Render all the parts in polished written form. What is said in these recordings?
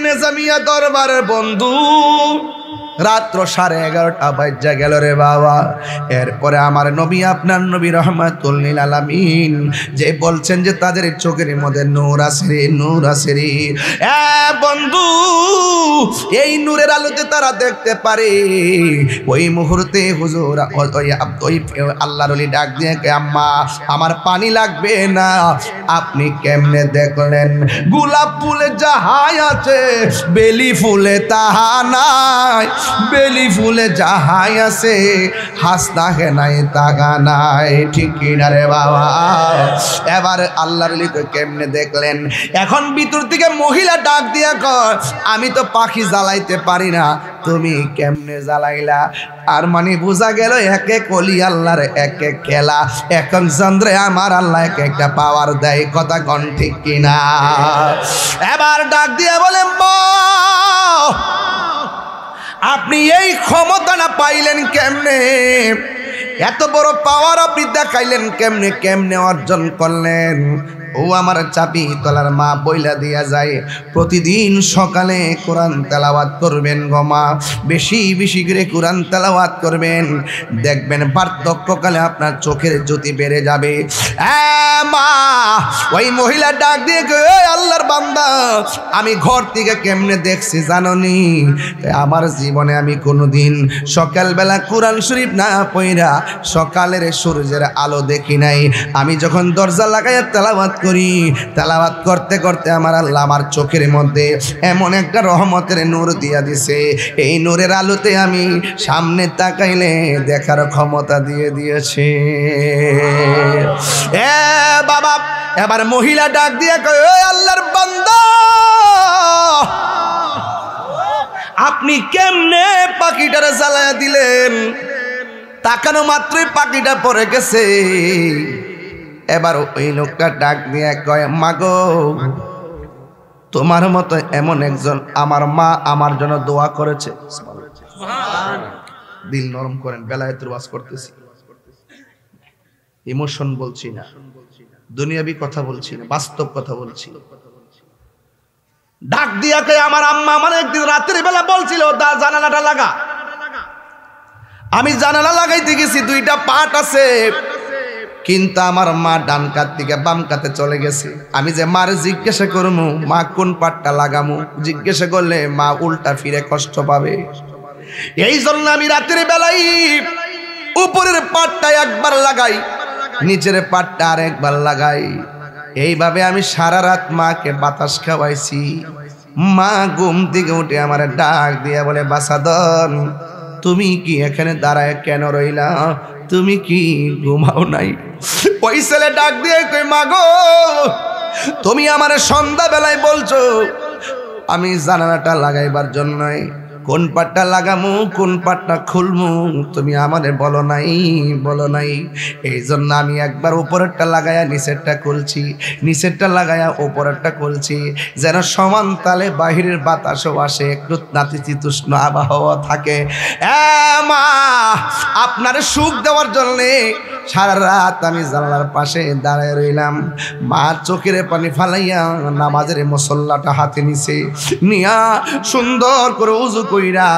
নেজামিয়া দরবারের বন্ধু রাত্র 11:30 বাজে গেল রে বাবা। এরপরে আমার নবী আপনার নবী রহমাতুল লিল আলামিন যে বলছেন যে তাদের চোখের মধ্যে নূর আছে রে, নূর আছে রে। বন্ধু এই নূরের আলোতে তারা দেখতে পারে। ওই মুহূর্তে হুজুর ওই আল্লাহর ওলি ডাক দিয়ে আম্মা আমার পানি লাগবে না। আপনি কেমনে দেখলেন? গোলাপ ফুলে যাহা আছে বেলি ফুলে তাহা নাই, বেলি ফুলে যাহাই আছে হাসনা হে নাই তাগা নাই, ঠিক কিনা রে বাবা? এবার আল্লাহর লিখে কেমনে দেখলেন? এখন ভিতর থেকে মহিলা ডাক দিয়া কয় আমি তো পাখি জ্বালাইতে পারি না, তুমি কেমনে জ্বালাইলা? আর মানে বোঝা গেল এক এক ওলি আল্লাহর এক এক খেলা, এক এক চন্দ্রে আমার আল্লাহ এক একটা পাওয়ার দেয়। কথা কোন ঠিক কিনা? এবার ডাক দিয়া বলে আপনি এই ক্ষমতাটা পাইলেন কেমনে? এত বড় পাওয়ার আপনি দেখাইলেন কেমনে? কেমনে অর্জন করলেন? ও আমার চাবি তলার মা বইলা দিয়া যায় প্রতিদিন সকালে কোরআন তেলাওয়াত করবেন গো মা, বেশি বেশি করে কোরআন তেলাওয়াত করবেন, দেখবেন বার্ধক্যকালে আপনার চোখের জ্যোতি বেড়ে যাবে। মা ওই মহিলা ডাক দিয়ে আল্লাহর বান্দা আমি ঘর থেকে কেমনে দেখছি জাননি? আমার জীবনে আমি কোনোদিন সকালবেলা কোরআন শরীফ না পড়া সকালের সূর্যের আলো দেখি নাই। আমি যখন দরজা লাগাইয়া তেলাওয়াত করি, তেলাওয়াত করতে করতে আমার আল্লাহ আমার চোখের মধ্যে এমন একটা রহমতের নূর দিয়া দিছে, এই নূরের আলোতে আমি সামনে তাকাইলে দেখার ক্ষমতা দিয়ে দিয়েছে। বাবা এবার মহিলা ডাক দিয়া কয় ওই আল্লাহর বান্দা আপনি কেমনে পাখিটারে জ্বালায়া দিলেন? তাকানো মাত্রই পাখিটা পড়ে গেছে। এবার ওই লোকটা ডাক দিয়ে কয় মাগো তোমার মতো এমন একজন আমার মা আমার জন্য দোয়া করেছে। দিল নরম করেন, বেলায়েতের ওয়াজ করতেছি, ইমোশন বলছি না, দুনিয়াবি কথা বলছি না, বাস্তব কথা বলছি। ডাক দিয়া কয় আমার আম্মা আমার একদিন রাতের বেলা বলছিল জানালাটা লাগা। আমি জানালা লাগাইতে গেছি, দুইটা পাট আছে, কিন্তু আমার মা ডান কাত থেকে বাম কাতে চলে গেছে। আমি যে মারে জিজ্ঞাসা করবো মা কোন পাটটা লাগামু, জিজ্ঞাসা করলে মা উল্টা ফিরে কষ্ট পাবে। এই জন্য আমি রাতের বেলায় উপরের পাটটা একবার লাগাই, নিচের পাটটা আর একবার লাগাই। এইভাবে আমি সারা রাত মাকে বাতাস খাওয়াইছি। মা ঘুম থেকে উঠে আমার ডাক দিয়া বলে বাসাদন তুমি কি এখানে দাঁড়ায় কেন রইলা? তুমি কি ঘুমাও নাই? ওই ছেলে ডাক দিয়ে কই মাগো তুমি আমার সন্ধ্যা বেলায় বলছো আমি জানালাটা লাগাইবার জন্য, কোন পাটটা লাগামু কোন পাটটা খুলমু তুমি আমারে বলো নাই, বলো নাই। এই জন্য আমি একবার উপরেরটা লাগায়া নিচেরটা খুলছি, নিচেরটা লাগায়া উপরেরটা খুলছি, যেন সমান তালে বাহিরের বাতাসও আসে, একটু নাতিশীতোষ্ণ আবহাওয়া থাকে। মা আপনার সুখ দেওয়ার জন্যে সারা রাত আমি জানালার পাশে দাঁড়ায় রইলাম। মা চোখের পানি ফালাইয়া নামাজের মুসল্লাটা হাতে নিছে, নিয়া সুন্দর করে উজু কইরা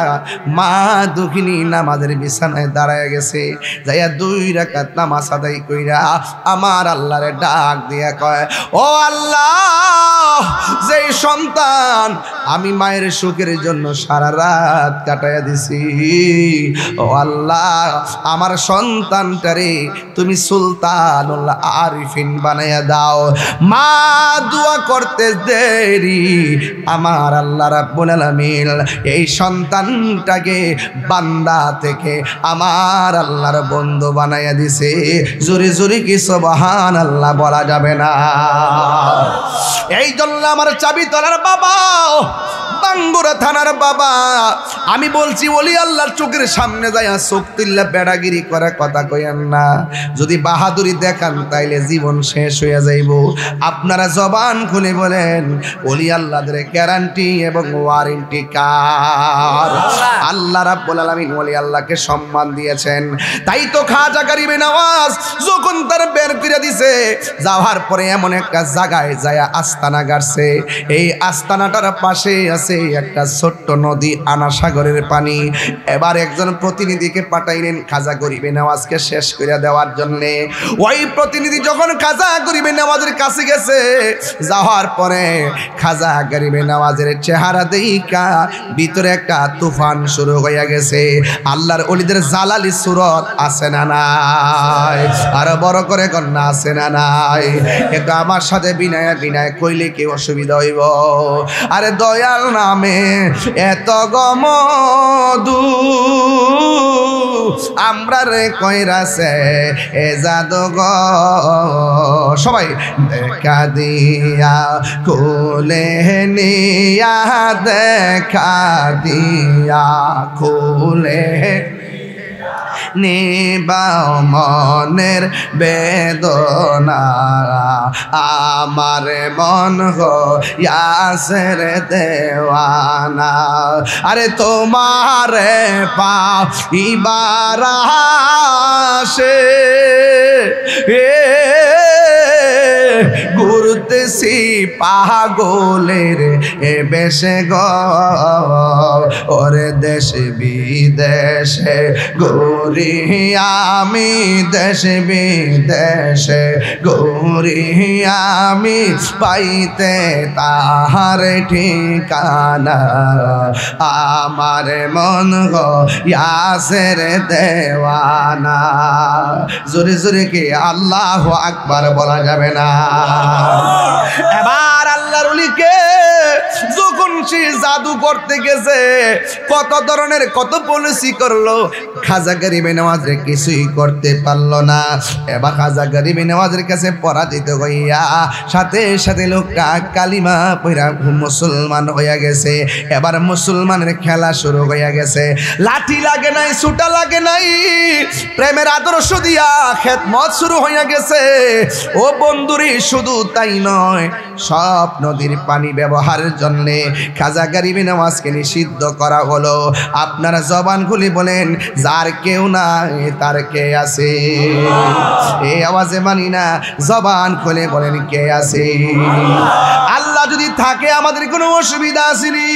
মা দুঃখিনী নামাজের বিছানায় দাঁড়ায় গেছে। যাইয়া 2 রাকাত নামাজ আদায় কইরা আমার আল্লাহরে ডাক দিয়া কয় ও আল্লাহ যেই সন্তান আমি মায়ের সুখের জন্য সারা রাত কাটাইয়া দিছি, ও আল্লাহ আমার সন্তানটারে তুমি সুলতানুল আরিফিন বানাইয়া দাও। মা দোয়া করতে দেরি আমার আল্লাহ রাব্বুল আলামিন এই সন্তানটাকে বান্দা থেকে আমার আল্লাহর বন্ধু বানাইয়া দিছে। জোরে জোরে কি সুবহানাল্লাহ বলা যাবে না? এই জন্য আমার চাবি তলার বাবা বাঙ্গুরা থানার বাবা, আমি বলছি ওলি আল্লাহর চোখের সামনে যায় চোখ তুললে বেড়াগিরি করে কথা কইেন না। যদি বাহাদুরি দেখান তাইলে জীবন শেষ হয়ে যাইব। আপনারা জবান খুলে বলেন ওলি আল্লাহদের গ্যারান্টি এবং ওয়ারেন্টি কার? আল্লাহ রাব্বুল আলামিন ওলি আল্লাহকে সম্মান দিয়েছেন। তাই তো খাজা গরিবে নওয়াজ যখন তার বের করে দিছে, যাওয়ার পরে এমন একটা জায়গায় যায় আস্তানা গাড়ছে। এই আস্তানাটার পাশে আছে একটা ছোট্ট নদী, আনা সাগরের পানি। এবার একজন প্রতিনিধিকে পাঠাইলেন খাজা গরিবে নওয়াজকে শেষ করে দেওয়ার জন্য। ওই প্রতিনিধি যখন খাজা গরিবে নওয়াজের কাছে গেছে, যাওয়ার পরে খাজা গরিবে নওয়াজের চেহারা দেইখা ভিতরে একটা তুফান শুরু হয়ে গেছে। আল্লাহর ওলিদের জালালি সুরত আছে না নাই? আর বড় করে কন্যা আছে না নাই? কিন্তু আমার সাথে বিনয় বিনয় কইলে কি অসুবিধা হইব? আরে দয়াল নামে এত গমদু আমরা রে কইরাছে এ জাদুঘর। সবাই দেখা দিয়া কোলে নিয়া, দেখা দিয়া কোলে নিবাও মনের বেদনা, আমার মন হইয়াছের দেওয়ানা। আরে তোমারে পাইবার আশে ঘুরতেছি পাগলের বেশে গো, ওরে দেশ বিদেশে ঘুরি আমি, দেশ বিদেশে ঘুরি আমি, পাইতে তাহার ঠিকানা, আমার মন হইয়াছের দেওয়ানা। জোরে জোরে কি আল্লাহু আকবার বলা যাবে না? এবার আল্লাহর ওলিকে যখন সে জাদু করতে গেছে, কত ধরনের কত পলিসি করলো, খাজা গরিবে নওয়াজের কিছুই করতে পারলো না। এবার খাজা গরিবে নওয়াজের কাছে পরাজিত হইয়া সাথে সাথে লোকটা কালিমা পড়া মুসলমান হইয়া গেছে। এবার মুসলমানের খেলা শুরু হইয়া গেছে। লাঠি লাগে নাই, ছুটা লাগে নাই, প্রেমের আদর্শ দিয়া খেদমত শুরু হইয়া গেছে। ও বন্ধুরি, শুধু তাই নয়, সব নদীর পানি ব্যবহারের জন্য খাজা গরিবে নওয়াজকে নিষিদ্ধ করা হলো। আপনারা জবান খুলে বলেন যার কেউ নাই তার কে আছে? এই আওয়াজে মানি না, জবান খুলে বলেন কে আছে? আল্লাহ যদি থাকে আমাদের কোনো অসুবিধা আসেনি।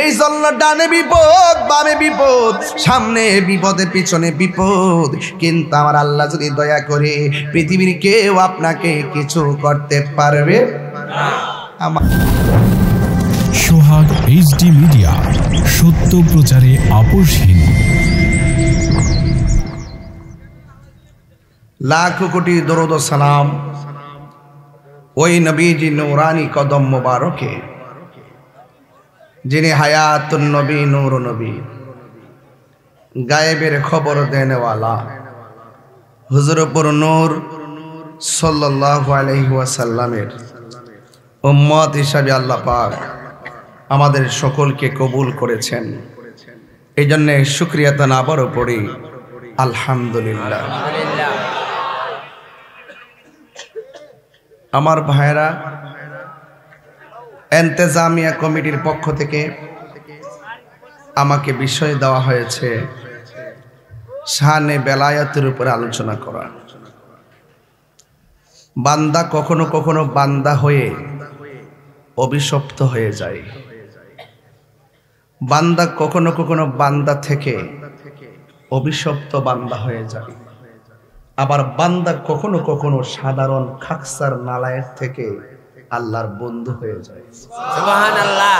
এই জন্য ডানে বিপদ, বামে বিপদ, সামনে বিপদে পিছনে বিপদ, কিন্তু আমার আল্লাহ যদি দয়া করে পৃথিবীর কেউ আপনাকে কিছু করতে পারবে না। সোহাগ এইচডি মিডিয়া, সত্য প্রচারে আপোষহীন। লাখ কোটি দরুদ ও সালাম ওই নবীজি নূরানি কদম মুবারকে, যিনি হায়াতুন নবী, নূর নবী, গায়েবের খবর দেনেওয়ালা, হুজুরপুর নূর সাল্লাল্লাহু আলাইহি ওয়াসাল্লামের উম্মত হিসাবে আল্লাহ পাক আমাদের সকলকে কবুল করেছেন। এই জন্য শুকরিয়া তান আবারও পড়ি আলহামদুলিল্লাহ। আমার ভাইরা, ইন্তেজামিয়া কমিটির পক্ষ থেকে আমাকে বিষয় দেওয়া হয়েছে শানে বেলায়াতের উপর আলোচনা করা। বান্দা কখনো কখনো বান্দা হয়ে অভিশপ্ত হয়ে যায়, বান্দা কখনো কখনো বান্দা থেকে অভিশপ্ত বান্দা হয়ে যায়, আবার বান্দা কখনো কখনো সাধারণ খাকসার নালায়ের থেকে আল্লাহর বন্ধু হয়ে যায়। সুবহানাল্লাহ।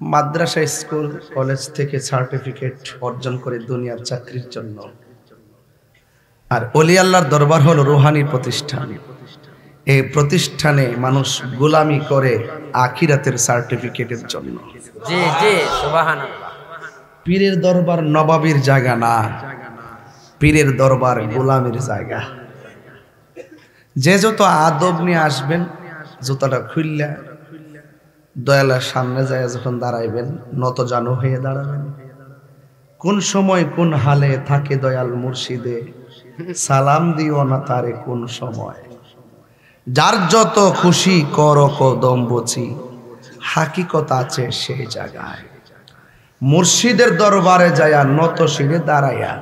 মাদ্রাসা, স্কুল, কলেজ থেকে সার্টিফিকেট অর্জন করে দুনিয়ার চাকরির জন্য, আর ওলি আল্লাহর দরবার হলো রুহানি প্রতিষ্ঠান। এই প্রতিষ্ঠানে মানুষ গোলামি করে আখিরাতের সার্টিফিকেটের জন্য। জি জি, সুবহানাল্লাহ। পীরের দরবার নবাবির জায়গা না, পীরের দরবার গোলামির জায়গা। যে যত আদব নিয়ে আসবেন, জুতাটা খুললা দয়ালের সামনে যায় যখন দাঁড়াইবেন নত জানু হয়ে দাঁড়াবেন। কোন সময় কোন হালে থাকে দয়াল মুর্শিদে, সালাম দিও না তারে কোন সময়। যার যত খুশি কর কদম বচি, হাকিকত আছে সেই জায়গায়। মুর্শিদের দরবারে যায়া নত শিরে দাঁড়াইয়া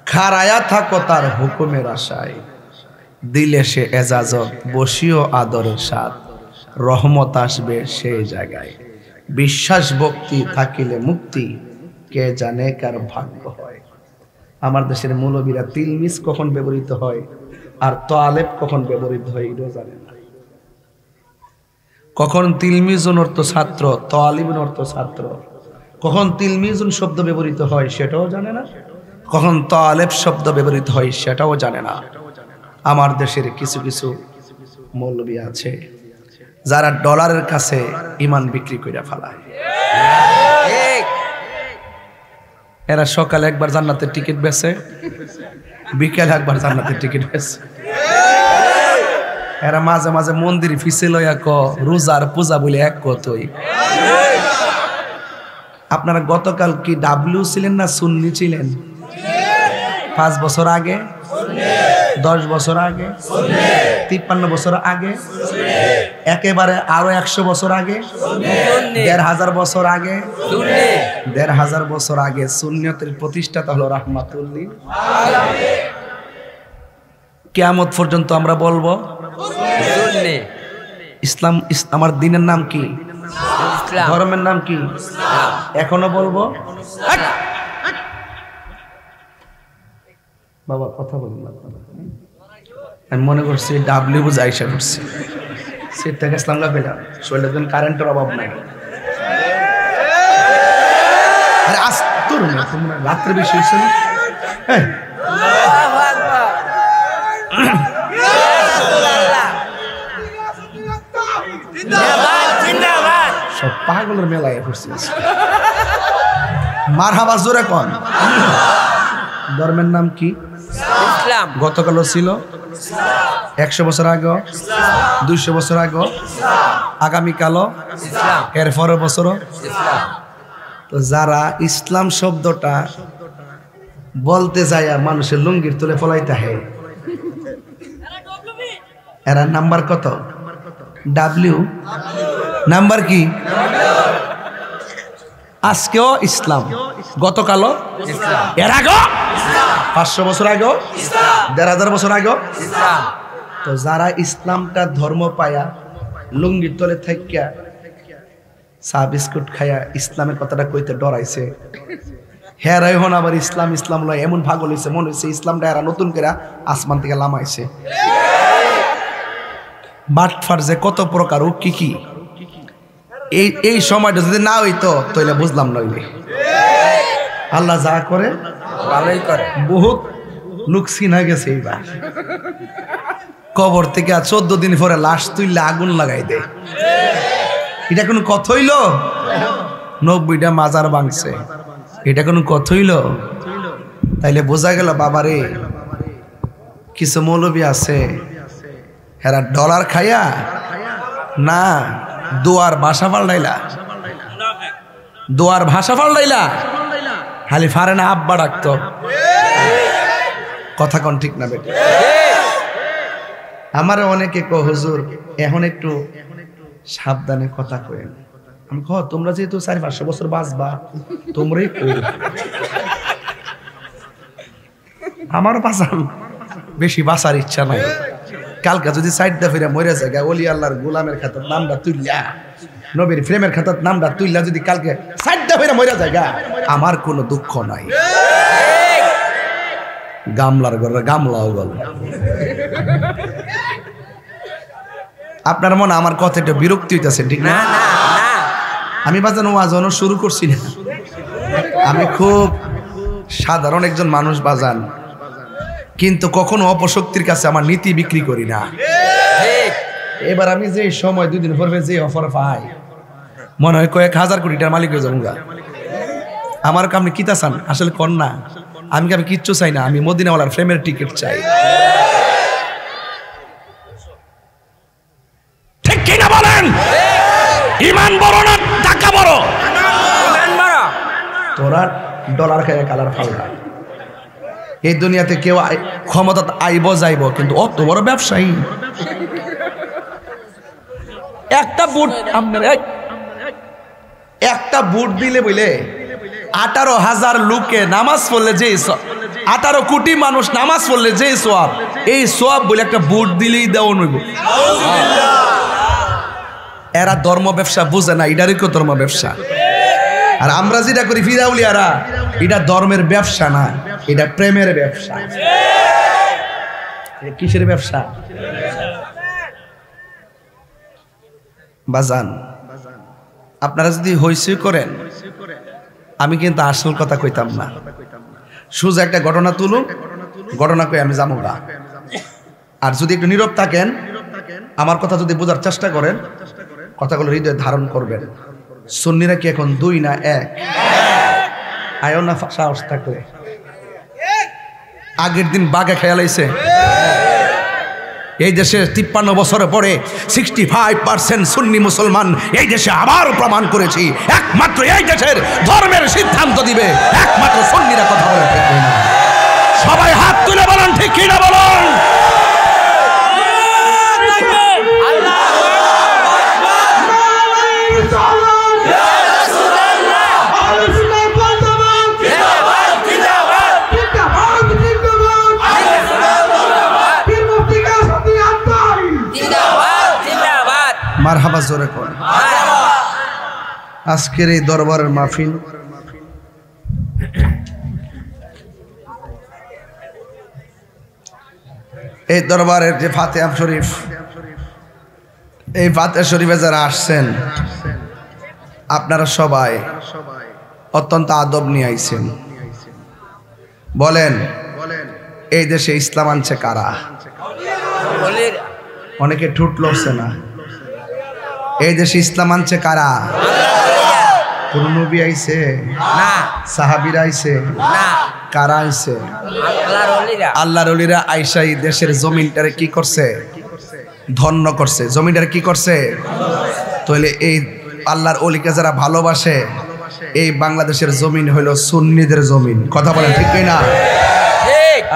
খাড়ায়া থাকো তার হুকুমের আশায়। দিলে সে এজাজত বসিও আদরের সাথ, রহমত আসবে সেই জায়গায়। বিশ্বাস ভক্তি থাকিলে মুক্তি, কে জানে কার ভাগ্য হয়। আমার দেশের মৌলবীরা তিলমিস কখন ব্যবহৃত হয় আর তোয়ালেব কখন ব্যবহৃত হয় এটাও জানে না। কখন তিলমিজুন অর্থ ছাত্র, তোয়ালিবুন অর্থ ছাত্র, কখন তিলমিজুন শব্দ ব্যবহৃত হয় সেটাও জানে না, কখন তোয়ালেব শব্দ ব্যবহৃত হয় সেটাও জানে না। আমার দেশের কিছু কিছু মৌলবী আছে যারা ডলারের কাছে ইমান বিক্রি করে ফেলায়। এরা সকালে একবার জান্নাতের টিকিট বেচে, বিকেলে একবার জান্নাতের টিকিট বেচে। এরা মাঝে মাঝে মন্দির ফিসে লইয়া ক রোজার পূজা বলে এক কতই। আপনারা গতকাল কি ডাব্লিউ ছিলেন না সুন্নি ছিলেন? 5 বছর আগে, 10 বছর আগে, 53 বছর আগে, একেবারে আরো 100 বছর আগে, 1500 বছর আগে, 1500 বছর আগে সুন্নিয়তের প্রতিষ্ঠাতা হলো রাহমাতুল্লিল আলামিন। কিয়ামত পর্যন্ত আমরা বলবো ইসলাম। আমার দিনের নাম কি? ধর্মের নাম কি? এখনো বলবো। বাবা কথা বলুন না, আমি মনে করছি ডাব্লিউ বুঝাইসা করছি। সিট থেকে ইসলাম না পেলাম, শরীরের জন্য কারেন্টের অভাব নাই। আরে আস্তুর না, তোমরা রাত্রে বেশি হয়েছে না। সব পাগলের মেলায় পড়ছে। মারহাবা জোরে কোন। ধর্মের নাম কি? ইসলাম। গতকালও ছিল, 100 বছর আগে, 200 বছর আগে, আগামীকালও, এর পরের বছরও। তো যারা ইসলাম শব্দটা বলতে যায় মানুষের লুঙ্গির তুলে ফলাইতে হয়, এরা নাম্বার কত? ডাব্লিউ। নাম্বার কি? আজকেও ইসলাম, গতকালও ইসলাম, এর আগে 500 বছর আগে, 1500 বছর আগে। তো যারা ইসলামটা ধর্ম পায়া লুঙ্গির তলে থাকিয়া চা বিস্কুট খায়া ইসলামের কথাটা কইতে ডরাইছে, হেরাই হন আবার ইসলাম ইসলাম লয় এমন ভাগল হইছে, মনে হইছে ইসলামটা এরা নতুন করে আসমান থেকে লামাইছে। বাটফার যে কত প্রকার ও কি কি, এই সময়টা যদি না হইতো তাহলে বুঝলাম নইলে। আল্লাহ যা করে ভালোই করে। বহুত লোক চিনা গেছে এইবার। কবর থেকে 14 দিন পরে লাশ তুললে আগুন লাগাই দেয়। এটা কোনো কথা হইল? 90টা মাজার ভাঙছে, এটা কোনো কথা হইল? তাইলে বোঝা গেল বাবারে কিছু মৌলবী আছে হেরা ডলার খাইয়া না দোয়ার ভাষা পাল্টাইলা, দোয়ার ভাষা পাল্টাইলা, খালি ফারে না আব্বা ডাকতো। কথা কোন ঠিক না বেটা? আমার অনেকে কো হুজুর এখন একটু সাবধানে কথা কইেন। আমি কহ তোমরা যেহেতু 400-500 বছর বাঁচবা তোমরাই কই, আমারও বাঁচান বেশি বাঁচার ইচ্ছা নাই। কালকে যদি সাইডটা ফিরে মরে যায় ওলি আল্লাহর গোলামের খাতার নামটা তুললা, নবীর ফ্রেমের খাতার নামটা তুললা যদি কালকে সাইডটা ফিরে মরে যায় আমার কোনো দুঃখ নাই। গামলার ঘরে গামলাও গেল। আপনার মনে আমার কথাটা বিরক্তি হইতেছে ঠিক না? আমি বাজানো ওয়াজনও শুরু করছি না, আমি খুব সাধারণ একজন মানুষ বাজান, কিন্তু কখনো অপশক্তির কাছে আমার নীতি বিক্রি করি না। এবার আমি যে সময় 2 দিন পরে যে অফার পাই মনে হয় কয়েক হাজার কোটি টাকার মালিক হয়ে যাবো। আমার আপনি কিতা চান আসলে কর না, আমি কিচ্ছু চাই না, আমি মদিনাওয়ালার ফ্রেমের টিকিট চাই। ঠিক কিনা বলেন? ইমান ডলার খায় কালার ফাল্লায়। এই দুনিয়াতে কেউ ক্ষমতা আইব যাইব, কিন্তু অত বড় ব্যবসায়ী একটা বুট একটা বুট দিলে বলে 18,000 লোকে নামাজ পড়লে যে 18 কোটি মানুষ নামাজ পড়লে যে সোয়াব, এই সোয়াব বলে একটা বুট দিলেই দেওয়া নইব। এরা ধর্ম ব্যবসা বুঝে না, এটারই কেউ ধর্ম ব্যবসা। আর আমরা যেটা করি ফিরাউলিয়ারা, এটা ধর্মের ব্যবসা না, এটা প্রেমের ব্যবসা। কিসের ব্যবসা? বাজান আপনারা যদি হইসই করেন, আমি কিন্তু আসল কথা কইতাম না, সোজা একটা ঘটনা তুলুন, ঘটনা কই আমি যাবো না। আর যদি একটু নীরব থাকেন, আমার কথা যদি বোঝার চেষ্টা করেন, কথাগুলো হৃদয়ে ধারণ করবেন। সুন্নিরা কি এখন 2 না 1? আয়ো না সাহস থাকলে। আগের দিন বাঘে খেয়াল আইছে এই দেশে 53 বছরে পরে 65% সুন্নি মুসলমান এই দেশে আবার প্রমাণ করেছি, একমাত্র এই দেশের ধর্মের সিদ্ধান্ত দিবে একমাত্র সুন্নিরা। কথা বলেন ঠিক না? সবাই হাত তুলে বলেন ঠিক কিনা বলুন। মারহাবা জোরে কর। আজকের এই দরবারের মাহফিল এই দরবারের যে ফাতিহা শরীফ, এই ফাতিহা শরীফে যারা আসছেন আপনারা সবাই অত্যন্ত আদব নিয়ে আইছেন। বলেন এই দেশে ইসলাম আনছে কারা? অনেকে ঠুট লড়ছে না। এই দেশে ইসলাম আনছে কারা? কোন নবী আইছে না, সাহাবীরা আইছে না, কারা আইছে? আল্লাহর ওলিরা আইসা এই দেশের জমিনটারে কি করছে? ধন্য করছে। জমিনটারে কি করছে? তাহলে এই আল্লাহর ওলিকে যারা ভালোবাসে, এই বাংলাদেশের জমিন হলো সুন্নিদের জমিন। কথা বলেন ঠিক না?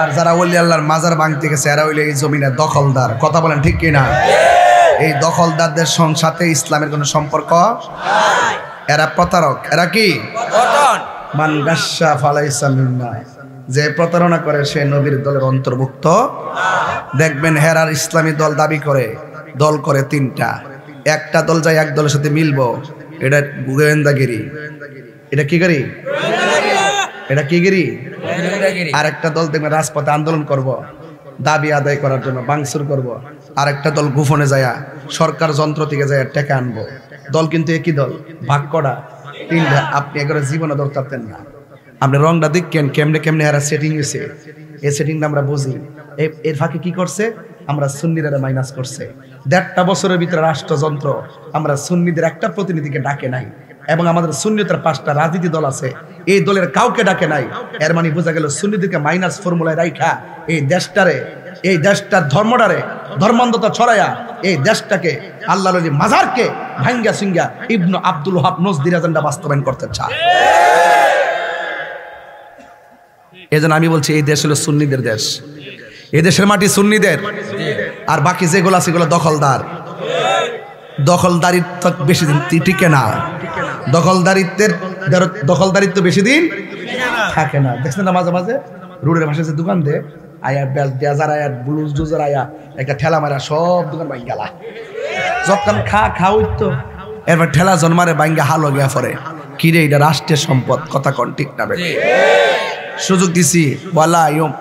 আর যারা ওলি আল্লাহর মাজার ভাঙতে গেছে এরা হইলো এই জমিনের দখলদার। কথা বলেন ঠিক কিনা? এই দখলদারদের সাথে ইসলামের কোনো সম্পর্ক নাই। এরা প্রতারক। এরা কি? মান গাশা ফালাইসা মিন্না। যে প্রতারণা করে সে নবীর দলের অন্তর্ভুক্ত। দেখবেন হেরার ইসলামী দল দাবি করে, দল করে 3টা। একটা দল যায় এক দলের সাথে মিলবো, এটা গোয়েন্দাগিরি। এটা কি গিরি? এটা কি গিরি? আর একটা দল দেখবেন রাজপথে আন্দোলন করব, দাবি আদায় করার জন্য ভাঙচুর করব। আর একটা দল গোপনে যায় সরকার যন্ত্র থেকে যায় টাকা আনবো। দল কিন্তু একই দল, ভাগ করা 3টা। আপনি একবারে জীবনে ধরতে পারতেন না। আপনি রংটা দেখেন কেমনে কেমনে এরা সেটিং হয়েছে। এই সেটিংটা আমরা বুঝি। এর ফাঁকে কি করছে? আমরা সুন্নিরা মাইনাস করছে। 1.5 বছরের ভিতরে রাষ্ট্রযন্ত্র আমরা সুন্নিদের একটা প্রতিনিধিকে ডাকে নাই, এবং আমাদের সুন্নিয়তের 5টা রাজনীতি দল আছে, এই দলের কাউকে ডাকে নাই। এর মানে বোঝা গেল সুন্নিদেরকে মাইনাস ফর্মুলায় রাইখা এই দেশটারে, এই দেশটার ধর্মটারে ধর্মান্ধতা ছড়ায়া এই দেশটাকে আল্লাহর ওলি মাজারকে ভাঙ্গা সিঙ্গা ইবনে আব্দুল ওহাব নজদির এজেন্ডা বাস্তবায়ন করতে চায়। এজন্য আমি বলছি এই দেশ হলো সুন্নিদের দেশ। এই দেশের মাটি সুন্নিদের, আর বাকি যেগুলো আছে সেগুলো দখলদার। দখলদারিত্ব বেশি দিন টিকে না। দখলদারিত্ব বেশি দিন থাকে না। দেখছেন না মাঝে মাঝে রোডের পাশে যে দোকান দেয় আয়া বেজার আয়া ব্লুজ ডুজার আয়া একটা ঠেলা মারা সব দোকান ভাঙ গেলা। যখন খাওয়াই তো এরপর ঠেলা জন্মারে ভাঙ্গা হালো গিয়া পরে কিরে এটা রাষ্ট্রের সম্পদ। কথা কন ঠিক না? সুযোগ দিছি ওয়ালা ইউম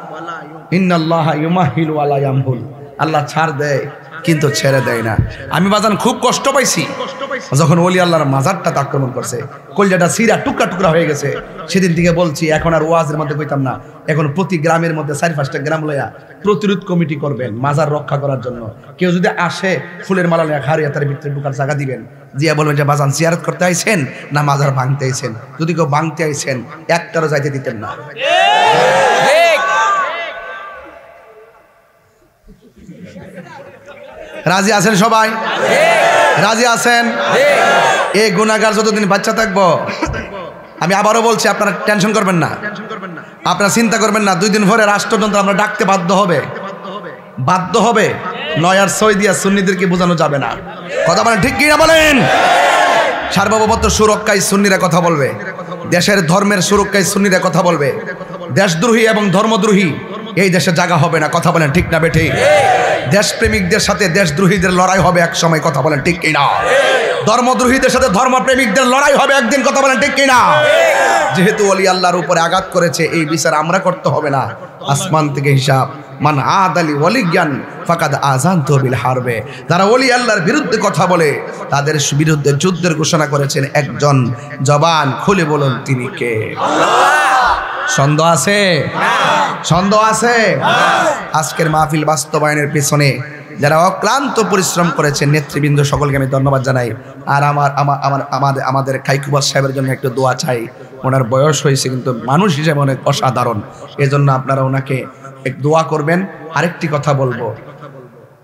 ইন্নাল্লাহা ইউমাহিলু ওয়ালা ইয়ামহুল। আল্লাহ ছাড় দেয় কিন্তু ছেড়ে দেয় না। আমি বাজান খুব কষ্ট পাইছি যখন ওলি আল্লাহর মাজারটা আক্রমণ করছে, কলজাটা সিরা টুকরা টুকরা হয়ে গেছে। সেদিন থেকে বলছি এখন আর ওয়াজের মধ্যে কইতাম না, এখন প্রতি গ্রামের মধ্যে 4-5টা গ্রাম লইয়া প্রতিরোধ কমিটি করবেন মাজার রক্ষা করার জন্য। কেউ যদি আসে ফুলের মালা নিয়ে হারিয়ে তার ভিতরে ঢুকার জায়গা দিবেন, জিয়া বলবেন যে বাজান জিয়ারত করতে আইছেন না মাজার ভাঙতে আইছেন। যদি কেউ ভাঙতে আইছেন একটারও যাইতে দিতেন না। রাজি আছেন সবাই? রাজি আছেন? এই গুনাহগার যতদিন বাচ্চা থাকবো আমি আবারও বলছি, আপনারা টেনশন করবেন না, আপনারা চিন্তা করবেন না। 2 দিন পরে রাষ্ট্রযন্ত্র আমরা ডাকতে বাধ্য হবে। নয়ার সই দিয়া সুন্নিদেরকে বোঝানো যাবে না। কথা বলেন ঠিক কিনা বলেন? সার্বভৌমত্ব সুরক্ষায় সুন্নিরা কথা বলবে, দেশের ধর্মের সুরক্ষায় সুন্নিরা কথা বলবে। দেশদ্রোহী এবং ধর্মদ্রোহী এই দেশে জায়গা হবে না। কথা বলেন ঠিক না বেঠিক? দেশপ্রেমিকদের সাথে দেশদ্রোহীদের লড়াই হবে এক সময়। কথা বলেন ঠিক কিনা? ধর্মদ্রোহীদের সাথে ধর্মপ্রেমিকদের লড়াই হবে একদিন। কথা বলেন ঠিক কিনা? যেহেতু ওলি আল্লাহর উপরে আঘাত করেছে, এই বিচার আমরা করতে হবে না, আসমান থেকে হিসাব। মান আদালি ওয়ালিয়ান ফাকাদ আযানতু বিল হারবে। যারা ওলি আল্লাহর বিরুদ্ধে কথা বলে তাদের বিরুদ্ধে যুদ্ধের ঘোষণা করেছেন একজন। জবান খুলে বলুন তিনি কে? সন্দেহ আছে? সন্দেহ আছে? আজকের মাহফিল বাস্তবায়নের পেছনে যারা অক্লান্ত পরিশ্রম করেছেন নেতৃবৃন্দ সকলকে আমি ধন্যবাদ জানাই। আর আমাদের কাইকুবাস সাহেবের জন্য একটু দোয়া চাই। ওনার বয়স হয়েছে কিন্তু মানুষ হিসেবে অনেক অসাধারণ, এজন্য আপনারা ওনাকে এক দোয়া করবেন। আরেকটি কথা বলবো,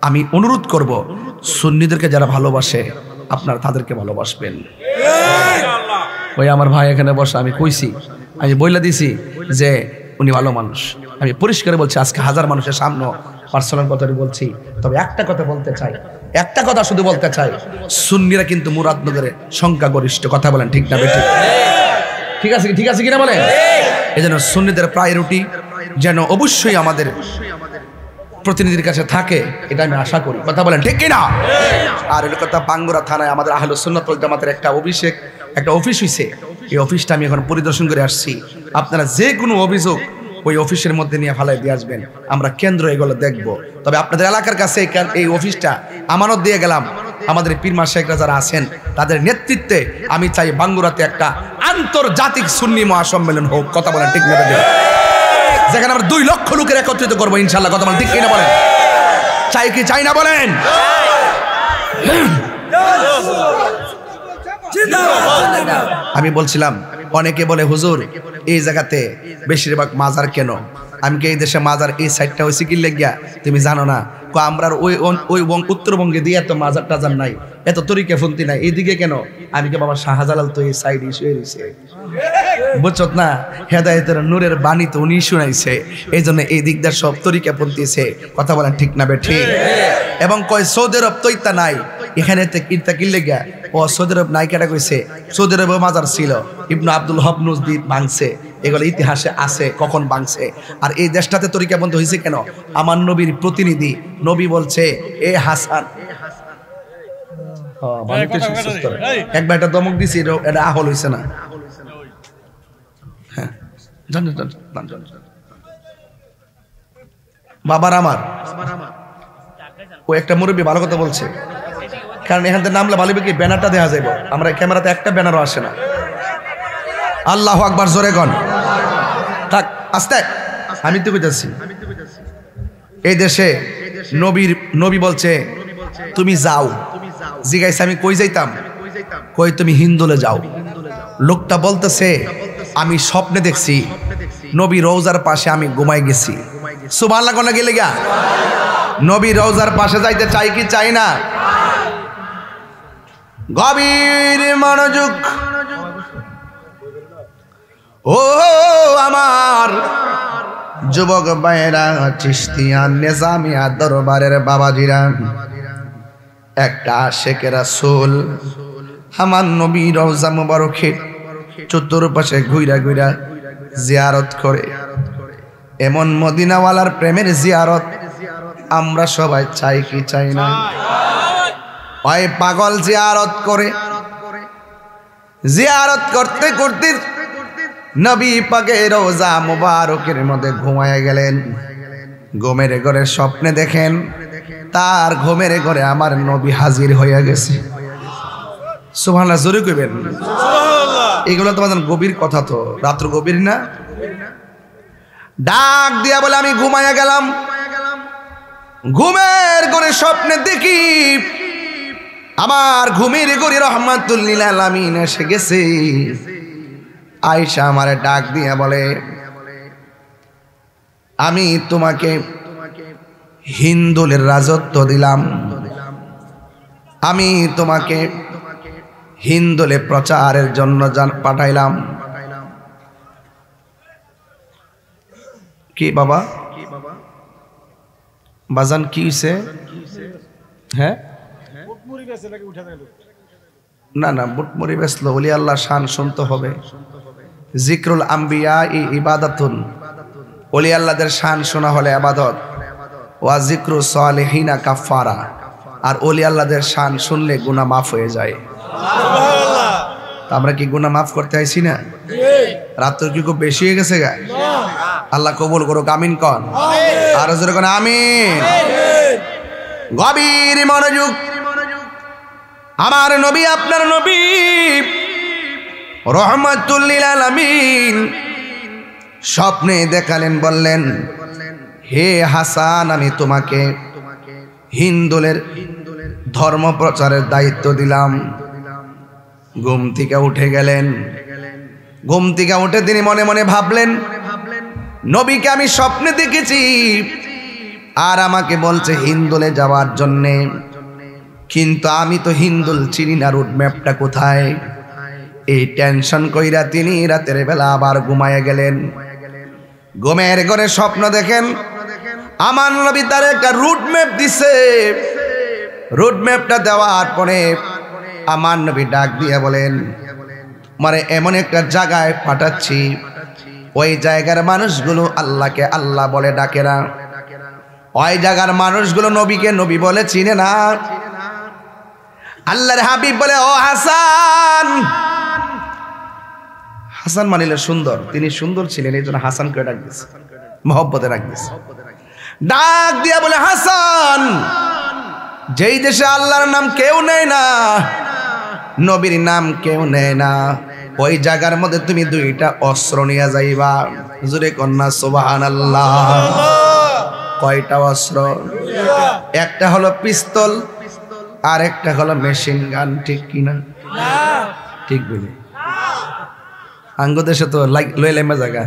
আমি অনুরোধ করব, সুন্নিদেরকে যারা ভালোবাসে আপনারা তাদেরকে ভালোবাসবেন। ওই আমার ভাই এখানে বসে, আমি কইছি, আমি বইলা দিছি যে উনি ভালো মানুষ। আমি পরিষ্কার বলছি, আজকে হাজার মানুষের সামনে পার্সোনাল কথাটি বলছি। তবে একটা কথা বলতে চাই, একটা কথা শুধু বলতে চাই, সুন্নিরা কিন্তু মুরাদনগরের সংখ্যাগরিষ্ঠ। কথা বলেন ঠিক না বেঠিক? ঠিক আছে কিনা বলেন? এই জন্য সুন্নিদের প্রায়োরিটি যেন অবশ্যই আমাদের প্রতিনিধির কাছে থাকে, এটা আমি আশা করি। কথা বলেন ঠিক কিনা? আর এর কথা বাঙ্গুরা থানায় আমাদের আহলে সুন্নাত ওয়াল জামাতের একটা অফিস হইছে। এই অফিসটা আমি এখন পরিদর্শন করে আসছি। আপনারা যে কোনো অভিযোগ ওই অফিসের মধ্যে নিয়ে ফালাই দিয়ে আসবেন, আমরা কেন্দ্র এগুলো দেখব। তবে আপনাদের এলাকার কাছে এই অফিসটা আমানত দিয়ে গেলাম। আমাদের পীরমা শেখরা যারা আছেন তাদের নেতৃত্বে আমি চাই বাঙ্গুরাতে একটা আন্তর্জাতিক সুন্নি মহাসম্মেলন হোক। কথা বলেন ঠিক না? যেখানে আমরা 2 লক্ষ লোকের একত্রিত করবো ইনশাল্লাহ। কথা বলেন ঠিক কিনা বলেন? চাই কি চাই না বলেন? আমি বলছিলাম, অনেকে বলে হুজুর এই জায়গাতে বেশিরভাগ মাজার কেন? আমি কি এই দেশে মাজার এই সাইডটা হয়েছে কি লেগিয়া তুমি জানো না? আমরা ওই উত্তরবঙ্গে দিয়ে এত মাজার টাজার নাই, এত তরিকা ফন্তি নাই, এইদিকে কেন? আমি কি বাবা শাহজালাল তো এই সাইড শুয়ে রয়েছে, বুঝছত না? হেদায়েতের নূরের বাণী তো উনি শুনাইছে, এই জন্য এই দিকটা সব তরিকা পন্থীছে। কথা বলেন ঠিক না বেঠিক? এবং কয় সৌদি আরব তো ইত্যা নাই, এখানে ইত্যা কিনলে গিয়া ও সৌদি আরব নাই কেটা কইছে? সৌদি আরবে মাজার ছিল, ইবনু আব্দুল হক নজদি ভাঙছে, এগুলো ইতিহাসে আছে কখন ভাঙছে। আর এই দেশটাতে তরিকা বন্ধ হয়েছে কেন? আমার নবীর প্রতিনিধি নবী বলছে, এ হাসান, একবার একটা দমক দিছি, এটা আহল হইছে না? হ্যাঁ, বাবার আমার ও একটা মুরব্বী ভালো কথা বলছে, কারণ এখান থেকে নামলে ভালো কি ব্যানারটা দেখা যাইব। আমরা ক্যামেরাতে একটা ব্যানারও আসে না। আল্লাহু আকবার, জোরে গন থাক, আস্তে। আমি তো কইতাছি এই দেশে নবী বলছে তুমি যাও। জিগাইছে আমি কই যাইতাম? কই তুমি হিন্দুলে যাও। লোকটা বলতেছে আমি স্বপ্নে দেখছি নবী রওজার পাশে আমি ঘুমাই গেছি। সুবহানাল্লাহ কোন গেলে গা? নবী রওজার পাশে যাইতে চাই কি চাই না? গভীর মনোযোগ। ও আমার যুবক ভাইয়েরা, চিশতিয়া নিজামিয়া দরবারের বাবাজিরা, একটা আশিকে রাসূল আমার নবী রওজা মুবারকে চতুর্পাশে ঘুইরা ঘুইরা জিয়ারত করে। এমন মদিনাওয়ালার প্রেমের জিয়ারত আমরা সবাই চাই কি চাই না? ওই পাগল জিয়ারত করে, জিয়ারত করতে করতে নবী পাকের রওজা মুবারকের মধ্যে ঘুমায় গেলেন। ঘুমের ঘরে স্বপ্নে দেখেন তার ঘুমের ঘরে আমার নবী হাজির হইয়া গেছে। সুবহানাল্লাহ, জোরে কইবেন সুবহানাল্লাহ। এগুলো তোমাদের গভীর কথা, তো রাত্র গভীর না? ডাক দিয়া বলে আমি ঘুমাইয়া গেলাম, ঘুমের ঘরে স্বপ্নে দেখি আমার ঘুমের ঘরে রহমাতুল লিল আলামিন এসে গেছে। আয়েশা আমারে ডাক দিয়া বলে আমি তোমাকে হিন্দুলের রাজত্ব দিলাম, আমি তোমাকে হিন্দুলে প্রচারের জন্য পাঠাইলাম, কি বাবা বাজান কি হইছে? হ্যাঁ না না বুটমুড়ি বেসলো ওলি আল্লাহ শান শুনতে হবে। জিক্রুল আম্বিয়া ইবাদাতুন, ওলি আল্লাহদের শান শোনা হলে ইবাদত। ওয়া জিক্রু সালিহিনা কাফারা, আর ওলি আল্লাহদের শান শুনলে গুনাহ মাফ হয়ে যায়। আমরা কি গুনাহ মাফ করতে আইছি না? রাত্র কি খুব বেশি হয়ে গেছে গা? আল্লাহ কবুল করুক, আমিন কন। আর জোরে কোন আমিন। গভীর মনোযোগ। আমার নবী আপনার নবী রহমাতুল লিল আলামিন স্বপ্নে দেখালেন, বললেন হে হাসান আমি তোমাকে হিন্দুলের ধর্ম প্রচারের দায়িত্ব দিলাম। ঘুম থেকে উঠে গেলেন। ঘুম থেকে উঠে তিনি মনে মনে ভাবলেন নবীকে আমি স্বপ্নে দেখেছি আর আমাকে বলছে হিন্দুলে যাওয়ার জন্যে, কিন্তু আমি তো হিন্দুল চিনি না, রুট ম্যাপটা কোথায়। এই টেনশন কইরা তিনি রাতের বেলা আবার ঘুমায় গেলেন। ঘুমের ঘরে স্বপ্ন দেখেন আমার নবী তার একটা রুট ম্যাপ দিছে। রুট ম্যাপটা দেওয়ার পরে আমার নবী ডাক দিয়ে বলেন মানে এমন একটা জায়গায় পাঠাচ্ছি, ওই জায়গার মানুষগুলো আল্লাহকে আল্লাহ বলে ডাকে না, ওই জায়গার মানুষগুলো নবীকে নবী বলে চিনে না। আল্লাহর হাবিব বলে ও হাসান। হাসান মানিলে সুন্দর, তিনি সুন্দর ছিলেন এই জন্য হাসানকে ডাক দিয়েছে, মহব্বতে ডাক দিয়েছে। ডাক দিয়া বলে হাসান, যেই দেশে আল্লাহর নাম কেউ নেয় না, নবীর নাম কেউ নেয় না, ওই জায়গার মধ্যে তুমি দুইটা অস্ত্র নিয়ে যাইবা। জোরে কন্যা সুবহানাল্লাহ। কয়টা অস্ত্র? একটা হলো পিস্তল আর একটা হলো মেশিন গান। ঠিক কিনা? ঠিক বলি। আঙ্গ দেশে তো লইলেমে জায়গা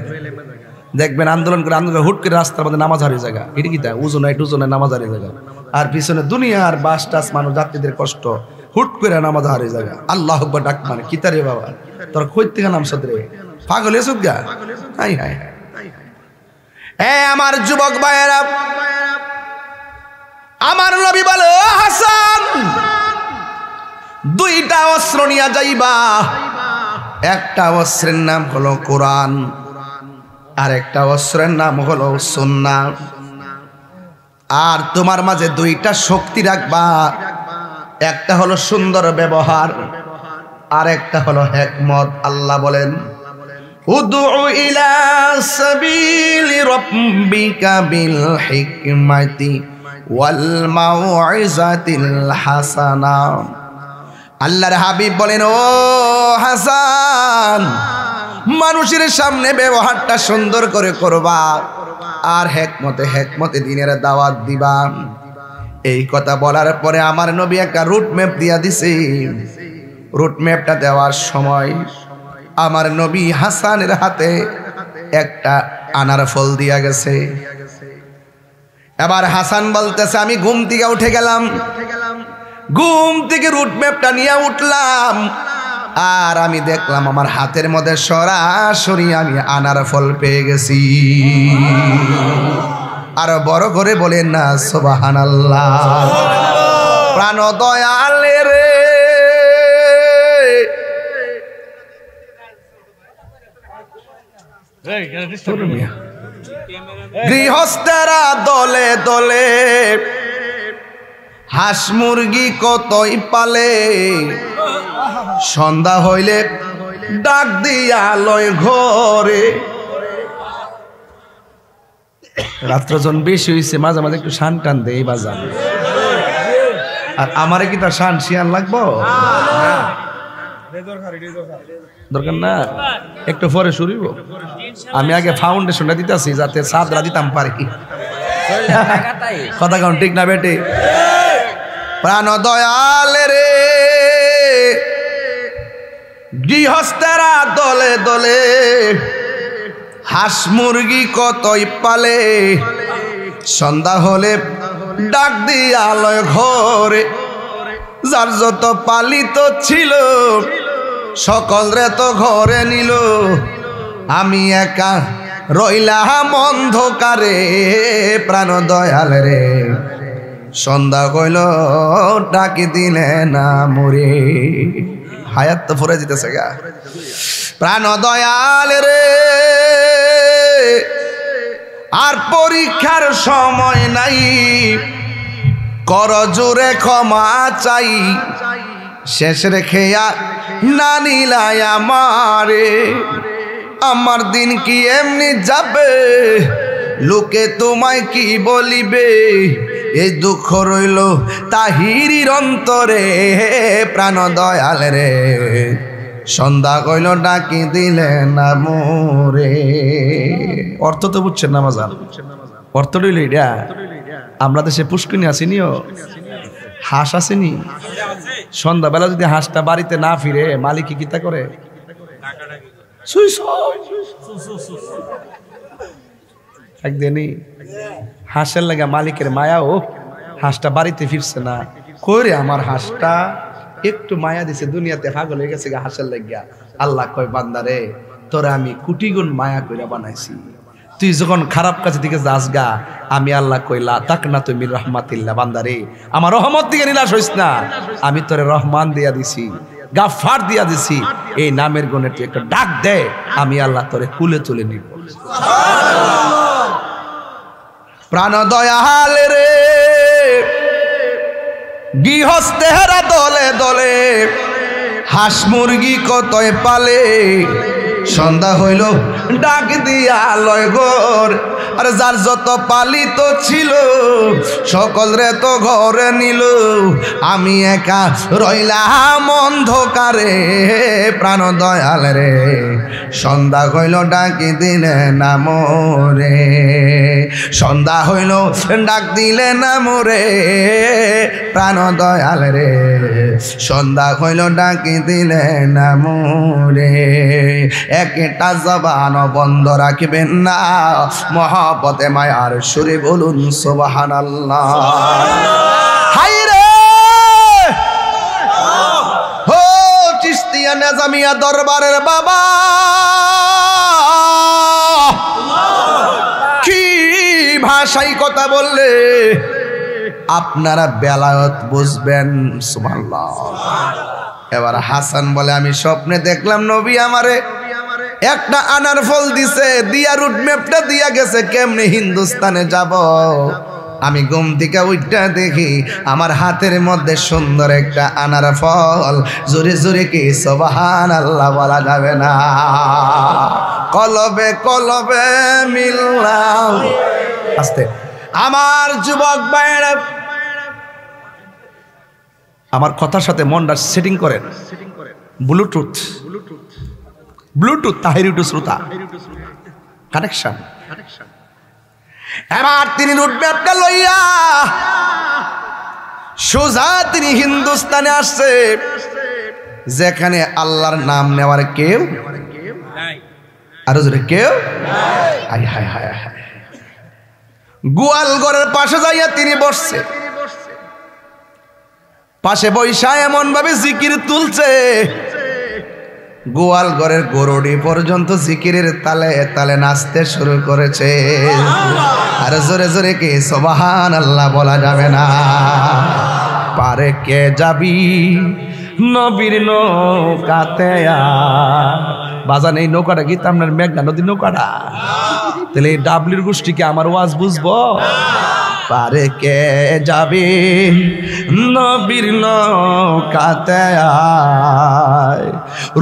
দেখবেন আন্দোলন করে হুট করে রাস্তার মধ্যে নামাজ হারিয়ে জায়গা, এটা কি উজনে নামাজ হারিয়ে জায়গা, আর পিছনে দুনিয়ার বাস টাস মানুষ যাত্রীদের কষ্ট, হুট করে নামাজ হারিয়ে জায়গা। আল্লাহ আকবার ডাক মানে কিতারে বাবা তোর কই থেকে নাম সদরে পাগল এসব গা। High high high. আমার যুবক ভাইয়েরা, আমার নবী বলে ও হাসান দুইটা অস্ত্র নিয়ে যাইবা। একটা অস্ত্রের নাম হলো কোরআন আর একটা অস্ত্রের নাম হলো সুন্নাহ। আর তোমার মাঝে দুইটা শক্তি রাখবা, একটা হলো সুন্দর ব্যবহার আর একটা হলো হিকমত। আল্লাহ বলেন উদউ ইলা সাবিলি রাব্বিকা বিল হিকমাতি ওয়াল মাউইজাতিল হাসানা। আল্লাহর হাবিব বলেন ও হাসান মানুষের সামনে ব্যবহারটা সুন্দর করে করবা আর হেকমতে দিনের দাওয়াত দিবা। এই কথা বলার পরে আমার নবী একটা রুট ম্যাপ দিয়া দিছে। রুট ম্যাপটা দেওয়ার সময় আমার নবী হাসানের হাতে একটা আনার ফল দিয়া গেছে। এবার হাসান বলতেছে আমি ঘুম থেকে উঠে গেলাম, ঘুম থেকে রুট ম্যাপটা নিয়ে উঠলাম আর আমি দেখলাম আমার হাতের মধ্যে সরাসরি আমি আনার ফল পেয়ে গেছি। আর বড় করে বলেন না সুবহানাল্লাহ। প্রাণ দয়ালে রে গৃহস্থেরা দলে দলে হাঁস মুরগি কতই পালে, সন্ধ্যা হইলে ডাক দিয়া লয় ঘরে। রাত্র যখন বেশি হয়েছে মাঝে মাঝে একটু শান টান দেই বাজান। আর আমারে কি তার শান শিয়ান লাগবো? দরকার না, একটু পরে শুরু। আমি আগে ফাউন্ডেশনটা দিতেছি যাতে সাদরা দিতাম পারি। কথা কারণ ঠিক না বেটে? প্রাণ দয়ালে রে গৃহস্থেরা দলে দলে হাঁস মুরগি কতই পালে, সন্ধ্যা হলে ডাক দিয়া লয় ঘরে। যার যত পালিত ছিল সকল রে তো ঘরে নিল, আমি একা রইলাম অন্ধকারে প্রাণ দয়াল রে সন্ধ্যা কইল ডাকি দিলে না মরে হায়াত তো ফুরে যেতেছে গা প্রাণ দয়াল রে আর পরীক্ষার সময় নাই কর জোরে ক্ষমা চাই শেষ রেখে না নিলাই আমারে আমার দিন কি এমনি যাবে লোকে তোমায় কি বলিবে এই দুঃখ রইল তাহিরির অন্তরে প্রাণ দয়াল রে সন্ধ্যা কইল ডাকি দিলে না মোরে অর্থ তো বুঝছেন না মাজান অর্থ রইল এটা আমরা দেশে পুষ্কিনি আসিনিও হাঁস আসেনি সন্ধ্যাবেলা যদি হাঁসটা বাড়িতে না ফিরে মালিক কিতা করে একদিনই হাঁসের লাগা মালিকের মায়া ও হাঁসটা বাড়িতে ফিরছে না কইরে আমার হাঁসটা একটু মায়া দিছে দুনিয়াতে পাগল হয়ে গেছে হাঁসের লাগিয়া আল্লাহ কয় বান্দারে তোরা আমি কোটি গুণ মায়া কইরা বানাইছি তুই যখন খারাপ কাজের দিকে যাস গা আমি আল্লাহ কইলা তাক না তুমি রহমাতিল্লাহ বান্দারে আমার রহমত দিকে নিরাশ হইস না আমি তোরে রহমান দিয়া দিছি গাফফার দিয়া দিছি এই নামের গুণে তুই একটা ডাক দে আমি আল্লাহ তোরে কুলে তুলে নিব প্রাণ দয়াল রে গৃহস্থেরা দলে দলে হাঁস মুরগি কতই পালে সন্ধ্যা হইল ডাক দিয়া লয় ঘর আর যার যত পালিত ছিল সকল রে তো ঘরে নিল আমি একা রইলাম অন্ধকারে প্রাণ দয়াল রে সন্ধ্যা হইল ডাকি দিলে না মোরে সন্ধ্যা হইল ডাক দিলে না মোরে প্রাণ দয়াল রে সন্ধ্যা হইল ডাকি দিলে না মোরে একটা জবান বন্ধ রাখবেন না মহব্বতে মায়ার সুরে বলুন সুবহানাল্লাহ হাই রে ও চিশতিয়া নিজামিয়া দরবারের বাবা কি ভাষাই কথা বললে আপনারা বেলায়েত বুঝবেন সুবহানাল্লাহ এবার হাসান বলে আমি স্বপ্নে দেখলাম নবী আমারে একটা আনার ফল দিছে দিয়া রুট ম্যাপটা দিয়া গেছে কেমনে হিন্দুস্তানে যাব আমি ঘুম থেকে উঠটা দেখি আমার হাতের মধ্যে সুন্দর একটা আনার ফল জোরে জোরে কি সুবহানাল্লাহ বলা যাবে না কলবে কলবে মিললাম আস্তে আমার যুবক ভাইরা আমার কথার সাথে মনটা সেটিং করেন ব্লুটুথ ব্লুটুথ তাহিরি টু শ্রোতা কানেকশন এবার তিনি রুট ম্যাপটা লইয়া সোজা তিনি হিন্দুস্তানে আসছে যেখানে আল্লাহর নাম নেওয়ার কেউ আরো জোরে কেউ হায় হায় হায় হায় গোয়ালঘরের পাশে যাইয়া তিনি বসছে পাশে বৈশা এমন ভাবে জিকির তুলছে গোয়াল ঘরের গরুড়ি পর্যন্ত জিকিরের তালে তালে নাচতে শুরু করেছে আর জোরে জোরে কি সুবহানাল্লাহ বলা যাবে না পারে কে যাবি নবীর নৌকাতে বাজান এই নৌকাটা কি আপনার মেঘনা নদীর নৌকাটা তাহলে এই ডাবলির গোষ্ঠীকে আমার ওয়াজ বুঝবো পারে কে যাবে নবীর নৌকাতে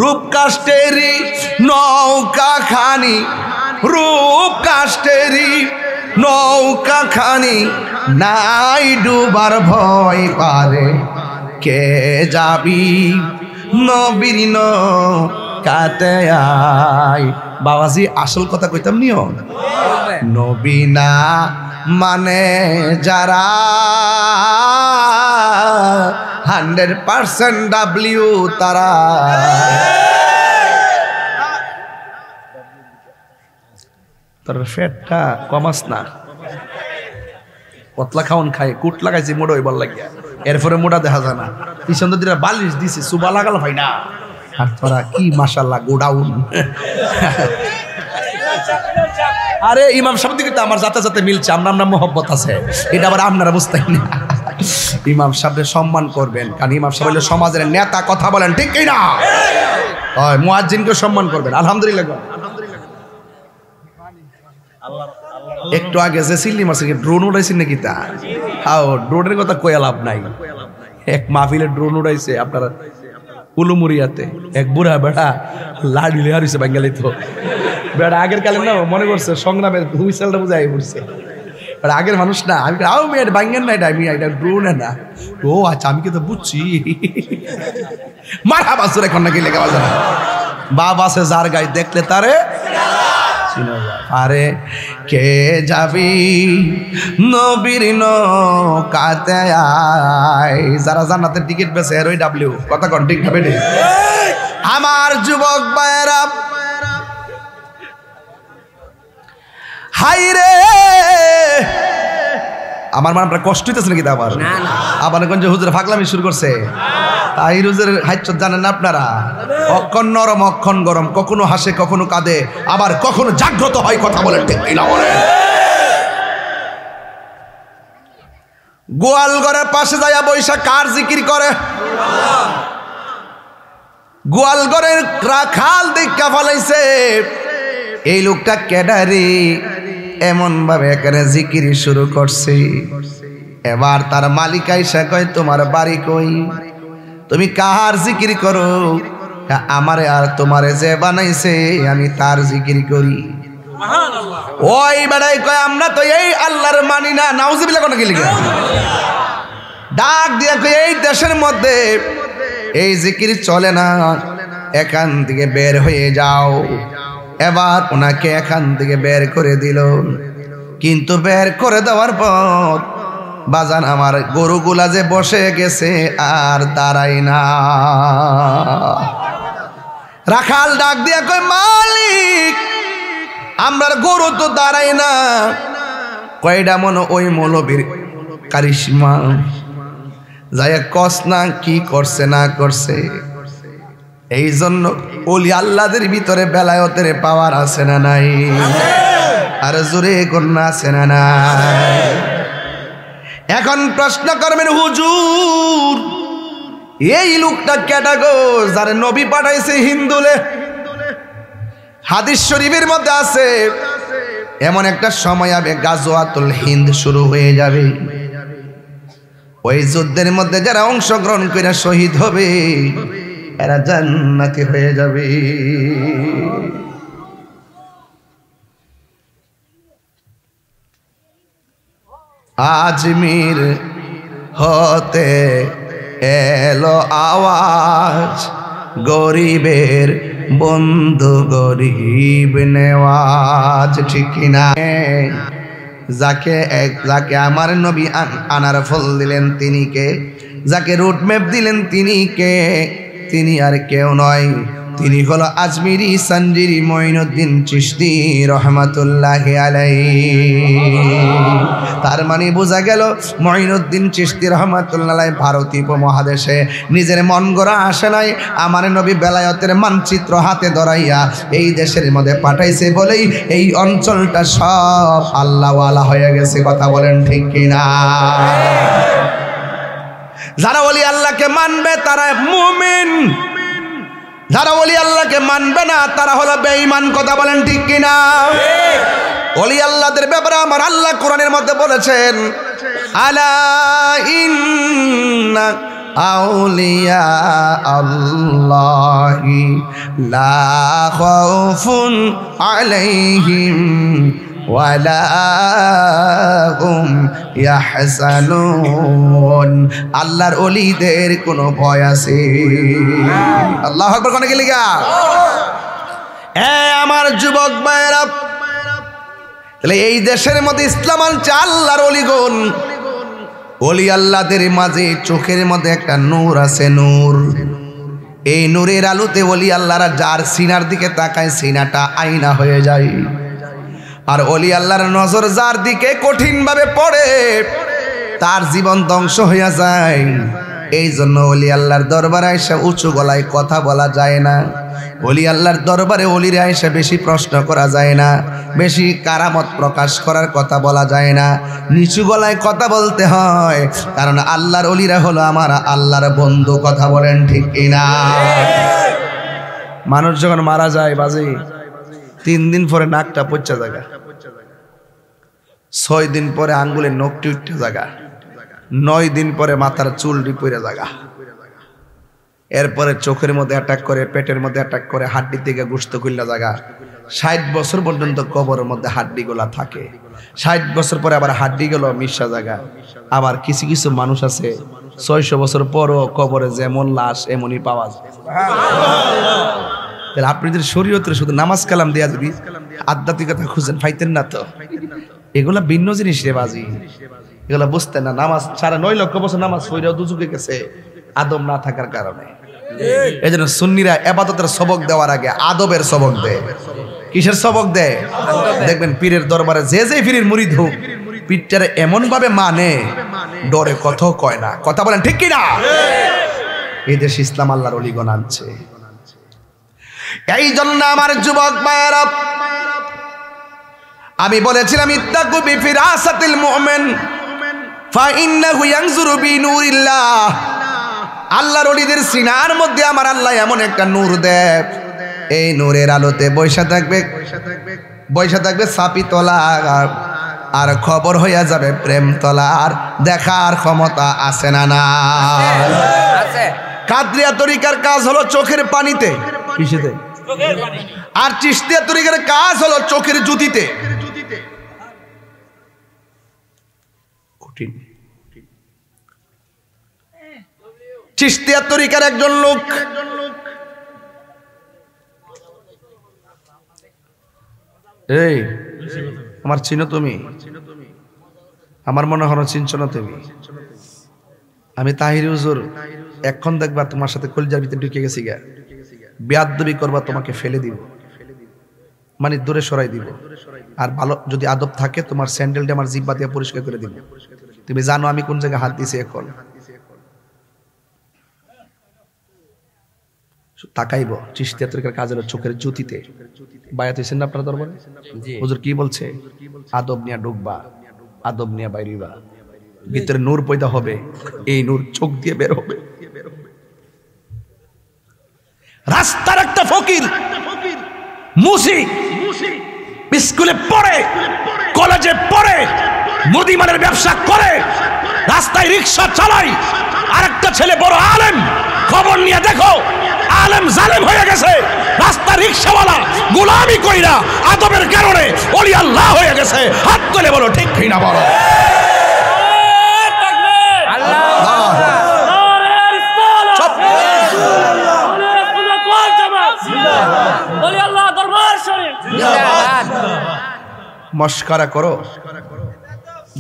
রূপ কাষ্টেরি নৌকা খানি রূপ কাষ্টেরি নৌকা খানি নাই ডুবার ভয় পারে কে যাবি নবীর নৌকাতে বাবাজি আসল কথা কইতাম নিও নবী না মানে যারা 100% ডাব্লিউ তারা তোর ফেটটা কমাস না পতলা খাওন খাই কুট লাগাইছি মোড়ো এবার লাগিয়া এরপরে মোটা দেখা যায় না পিছন দিকে বালিশ দিছি সুবা লাগাল ভাই না আর তোরা কি মাশাআল্লাহ গোডাউন আরে ইমাম সাহেব দিকে তো আমার যাতে যাতে মিলছে, আমরা মোহব্বত আছে, এটা আবার আপনারা বুঝতেন না। ইমাম সাহেবের সম্মান করবেন, কারণ ইমাম সাহেব হলো সমাজের নেতা, কথা বলেন ঠিক কি না? হয় মুয়াজ্জিনকে সম্মান করবেন। আলহামদুলিল্লাহ। একটু আগে যে সিল্লি মারছে ড্রোন উড়াইছেন নাকি? তা হাও ড্রোনের কথা কয়ে লাভ নাই। এক মাহফিলে ড্রোন উড়াইছে আপনার উলুমুরিয়াতে, এক বুড়া বেড়া লাড়ি হারিয়েছে বাঙ্গালি। তো বেড়া আগের কালে না মনে করছে সংগ্রামের হুইসেলটা বুঝাই পড়ছে, আগের মানুষ না। আমি মেয়ে বাঙ্গেন না, এটা আমি এটা ড্রোনে না। ও আচ্ছা, আমি কিন্তু বুঝছি। মারা বাসুর এখন নাকি লেগে বাজে না, বাপ আছে যার গায়ে দেখলে তারে। আরে কে যাবি নবীর নৌকাতে আয়, যারা জান্নাতের টিকিট বেছে এরই ডাব্লিউ কথা কন ঠিক হবে। আমার যুবক ভাইয়েরা, হাই রে আমার মানে আপনার কষ্ট হইতেছে নাকি? আবার আবার যে হুজুর ফাগলামি শুরু করছে, তাই হুজুর হাইচ জানেন না আপনারা? অক্ষণ নরম অক্ষণ গরম, কখনো হাসে কখনো কাঁদে, আবার কখনো জাগ্রত হয়, কথা বলেন ঠিক না? বলেন। গোয়াল ঘরের পাশে যাইয়া বৈশা কার জিকির করে? গোয়াল ঘরের রাখাল দেখা ফলাইছে এই লোকটা কেডারি, এমন ভাবে এখানে জিকির শুরু করছে। এবার তার মালিক আইসা কয়, তোমার বাড়ি কই? তুমি কাহার জিকির করো? আমারে আর তোমারে যে বানাইছে আমি তার জিকির করি। ওই বেড়াই কয়, আমরা তো এই আল্লাহর মানি না। নাউজুবিল্লাহ কোন কি লিখে ডাক দিয়া কয়, এই দেশের মধ্যে এই জিকির চলে না, এখান থেকে বের হয়ে যাও। এবার ওনাকে এখান থেকে বের করে দিল, কিন্তু বের করে দেওয়ার পর বাজান আমার গরুগুলা যে বসে গেছে আর দাঁড়াই না। রাখাল ডাক দিয়া কয়, মালিক আমরার গরু তো দাঁড়াই না। কয়টা মনে ওই মৌলবীর কারিশমা, যাই কস না কি করছে না করছে। এই জন্য ওলি আল্লাহদের ভিতরে বেলায়েতের পাওয়ার আছে না নাই? আর জোরে কন্যা আছে না নাই? এখন প্রশ্ন করবেন, হুজুর এই লোকটা কেডা গো যার নবী পাঠাইছে হিন্দুলে? হাদিস শরীফের মধ্যে আছে এমন একটা সময় হবে গাজওয়াতুল হিন্দ শুরু হয়ে যাবে। ওই যুদ্ধের মধ্যে যারা অংশগ্রহণ করে শহীদ হবে এরা জান্নাতি হয়ে যাবে। আজমির হতে এলো আওয়াজ, গরিবের বন্ধু গরিব নেওয়াজ, ঠিক কিনা? যাকে আমার নবী আনার ফল দিলেন তিনি কে? যাকে রুট ম্যাপ দিলেন তিনি কে? তিনি আর কেউ নয়, তিনি হলো আজমিরি সঞ্জিরি মঈনুদ্দিন চিশতি রহমাতুল্লাহি আলাইহি। তার মানে বোঝা গেল মঈনুদ্দিন চিশতি রহমাতুল্লাহি আলাইহি ভারতীয় উপমহাদেশে নিজের মন গড়া আসে নাই, আমার নবী বেলায়েতের মানচিত্র হাতে ধরাইয়া এই দেশের মধ্যে পাঠাইছে বলেই এই অঞ্চলটা সব আল্লাহওয়ালা হয়ে গেছে, কথা বলেন ঠিক কিনা? যারা ওলি আল্লাহকে মানবে তারা মুমিন, যারা ওলি আল্লাহকে মানবে না তারা হলো বেঈমান, কথা বলেন ঠিক কিনা? ওলি আল্লাহদের ব্যাপারে আমার আল্লাহ কোরআনের মধ্যে বলেছেন, আলা ইন্না আউলিয়া আল্লাহি লা খাউফুন আলাইহিম ওয়ালা হুম ইয়াহজানুন। আল্লাহর ওলিদের কোনো ভয় আছে? আল্লাহু আকবার কোন কি লিখা? আমার যুবক ভাইরা, তাহলে এই দেশের মধ্যে ইসলাম আনছে আল্লাহর ওলিগণ। ওলি আল্লাহদের মাঝে চোখের মধ্যে একটা নূর আছে, নূর। এই নূরের আলোতে ওলি আল্লাহরা যার সিনার দিকে তাকায় সিনাটা আয়না হয়ে যায়। আর ওলি আল্লাহর নজর যার দিকে কঠিন ভাবে পড়ে তার জীবন ধ্বংস হইয়া যায়। এই জন্য ওলি আল্লাহর দরবারে আইসা উঁচু গলায় কথা বলা যায় না। ওলি আল্লাহর দরবারে ওলিরে আইসা বেশি প্রশ্ন করা যায় না, বেশি কারামত প্রকাশ করার কথা বলা যায় না, নিচু গলায় কথা বলতে হয়। কারণ আল্লাহর ওলিরা হলো আমার আল্লাহর বন্ধু। কথা বলেন ঠিক কিনা? মানুষ যখন মারা যায় বাজি 3 দিন পরে নাকটা পচা জায়গা, 6 দিন পরে আঙ্গুলের নখটি উঠে জায়গা, 9 দিন পরে মাথার চুলটি পড়ে জায়গা, এরপরে চোখের মধ্যে অ্যাটাক করে, পেটের মধ্যে অ্যাটাক করে, হাড্ডি থেকে গোশত খুললা জায়গা। 60 বছর পর্যন্ত কবরের মধ্যে হাড্ডিগুলা থাকে। 60 বছর পরে আবার হাড্ডিগুলো মিশা জায়গা। আবার কিছু কিছু মানুষ আছে 600 বছর পরও কবরে যেমন লাশ এমনই পাওয়া যায়। তাহলে আপনাদের শরীয়তের শুধু নামাজ কালাম দেয়া যদি আধ্যাত্মিকতা খুঁজেন পাইতেন না তো। এগুলা ভিন্ন জিনিস রে বাজি, এগুলা বুঝতেন না। নামাজ 9.5 লক্ষ বছর নামাজ পড়েও দুজুকে গেছে আদব না থাকার কারণে। এই জন্য সুন্নিরা ইবাদতের সবক দেওয়ার আগে আদবের সবক দেয়। কিসের সবক দেয়? দেখবেন পীরের দরবারে যে পীরের মুরিদ হোক, পীরটারে এমন ভাবে মানে ডরে কথা কয় না। কথা বলেন ঠিক কিনা? এই দেশ ইসলাম আল্লাহর ওলিগণ আনছে। এই জন্য আমার যুবক ভাইয়েরা, আমি বলেছিলাম ইত্তাকু বিফিরাসাতিল মুমিন ফাইন্নাহু ইয়ানজুরু বিনুরিল্লাহ। আল্লাহর ওলিদের সিনার মধ্যে আমার আল্লাহ এমন একটা নূর দেয়, এই নূরের আলোতে বৈশা থাকবে সাপি তলা, আর খবর হইয়া যাবে প্রেম তলা। আর দেখার ক্ষমতা আছে না? না আছে। কাদরিয়া তরিকার কাজ হলো চোখের পানিতে, কিসেতে? আর চিশতিয়া তরিকার কাজ হলো চোখের জ্যোতিতে। কঠিন। চিশতিয়া তরিকার একজন লোক এই আমার চিনো তুমি? আমার মনে হয় চিনছো না তুমি। আমি তাহির হুজুর, এখন দেখবা তোমার সাথে কলিজার ভিতরে ঢুকে গেছি গা, বেয়াদবি করবা তোমাকে ফেলে দিব, মানে দূরে সরাই দিব। আর ভালো যদি আদব থাকে তোমার স্যান্ডেলটা আমার জিব্বা দিয়ে পরিষ্কার করে দিব। তুমি জানো আমি কোন জায়গায় হাত দিছি এখন? তাকাইব। চিশতিয়া তরিকার কাজ হলো চোখের জ্যোতিতে। বায়াত হইছেন না আপনার দরবারে? হুজুর কি বলছে? আদব নিয়ে ঢুকবা, আদব নিয়ে বাইরিবা, ভিতরে নূর পয়দা হবে, এই নূর চোখ দিয়ে বের হবে। রাস্তার একটা ফকির মুসি স্কুলে পড়ে, কলেজে পড়ে, মুদিমানের ব্যবসা করে, রাস্তায় রিক্সা চালায়, আরেকটা ছেলে বড় আলেম। খবর নিয়ে দেখো, আলেম জালেম হয়ে গেছে, রাস্তা রিক্সাওয়ালা গোলামি কইরা আদবের কারণে ওলি আল্লাহ হয়ে গেছে। হাত তুলে বলো ঠিক কিনা বলো। মস্কারা করো,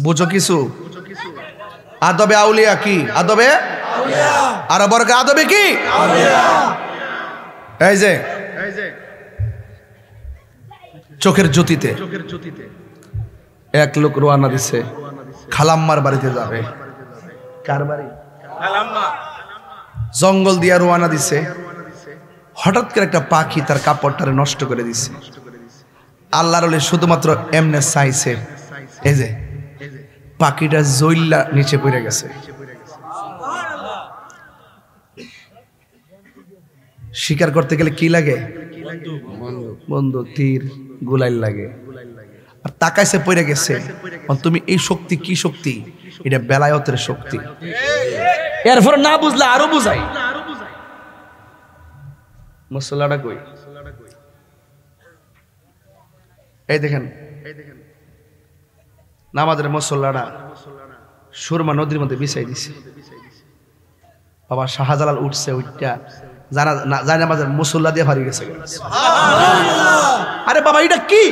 বুঝো কিছু? আদবে আউলিয়া কি? আদবে আর বর্গ আদবে কি? এই যে চোখের জ্যোতিতে এক লোক রওনা দিছে, খালাম্মার বাড়িতে যাবে। কার বাড়ি? জঙ্গল দিয়া রওনা দিছে। হঠাৎ করে একটা পাখি তার কাপড়টারে নষ্ট করে দিছে। আল্লাহর ওলি শুধুমাত্র এমনে চাইছে, এই যে পাখিটা জইল্লা নিচে পড়ে গেছে। শিকার করতে গেলে কি লাগে? বন্ধু, তীর, গুলাইল লাগে। আর তাকাইছে পড়ে গেছে। তুমি এই শক্তি কি শক্তি? এটা বেলায়েতের শক্তি। এরপর না বুঝলে আরো বুঝাই। মশলাটা কই? এই দেখেন নামাজের মশলাটা সুরমা নদীর মধ্যে বিছাই দিছে। বাবা শাহজালাল উঠছে, উঠটা জানামাজের মুসল্লা দিয়ে হারিয়ে গেছে। আরে বাবা এটা কি?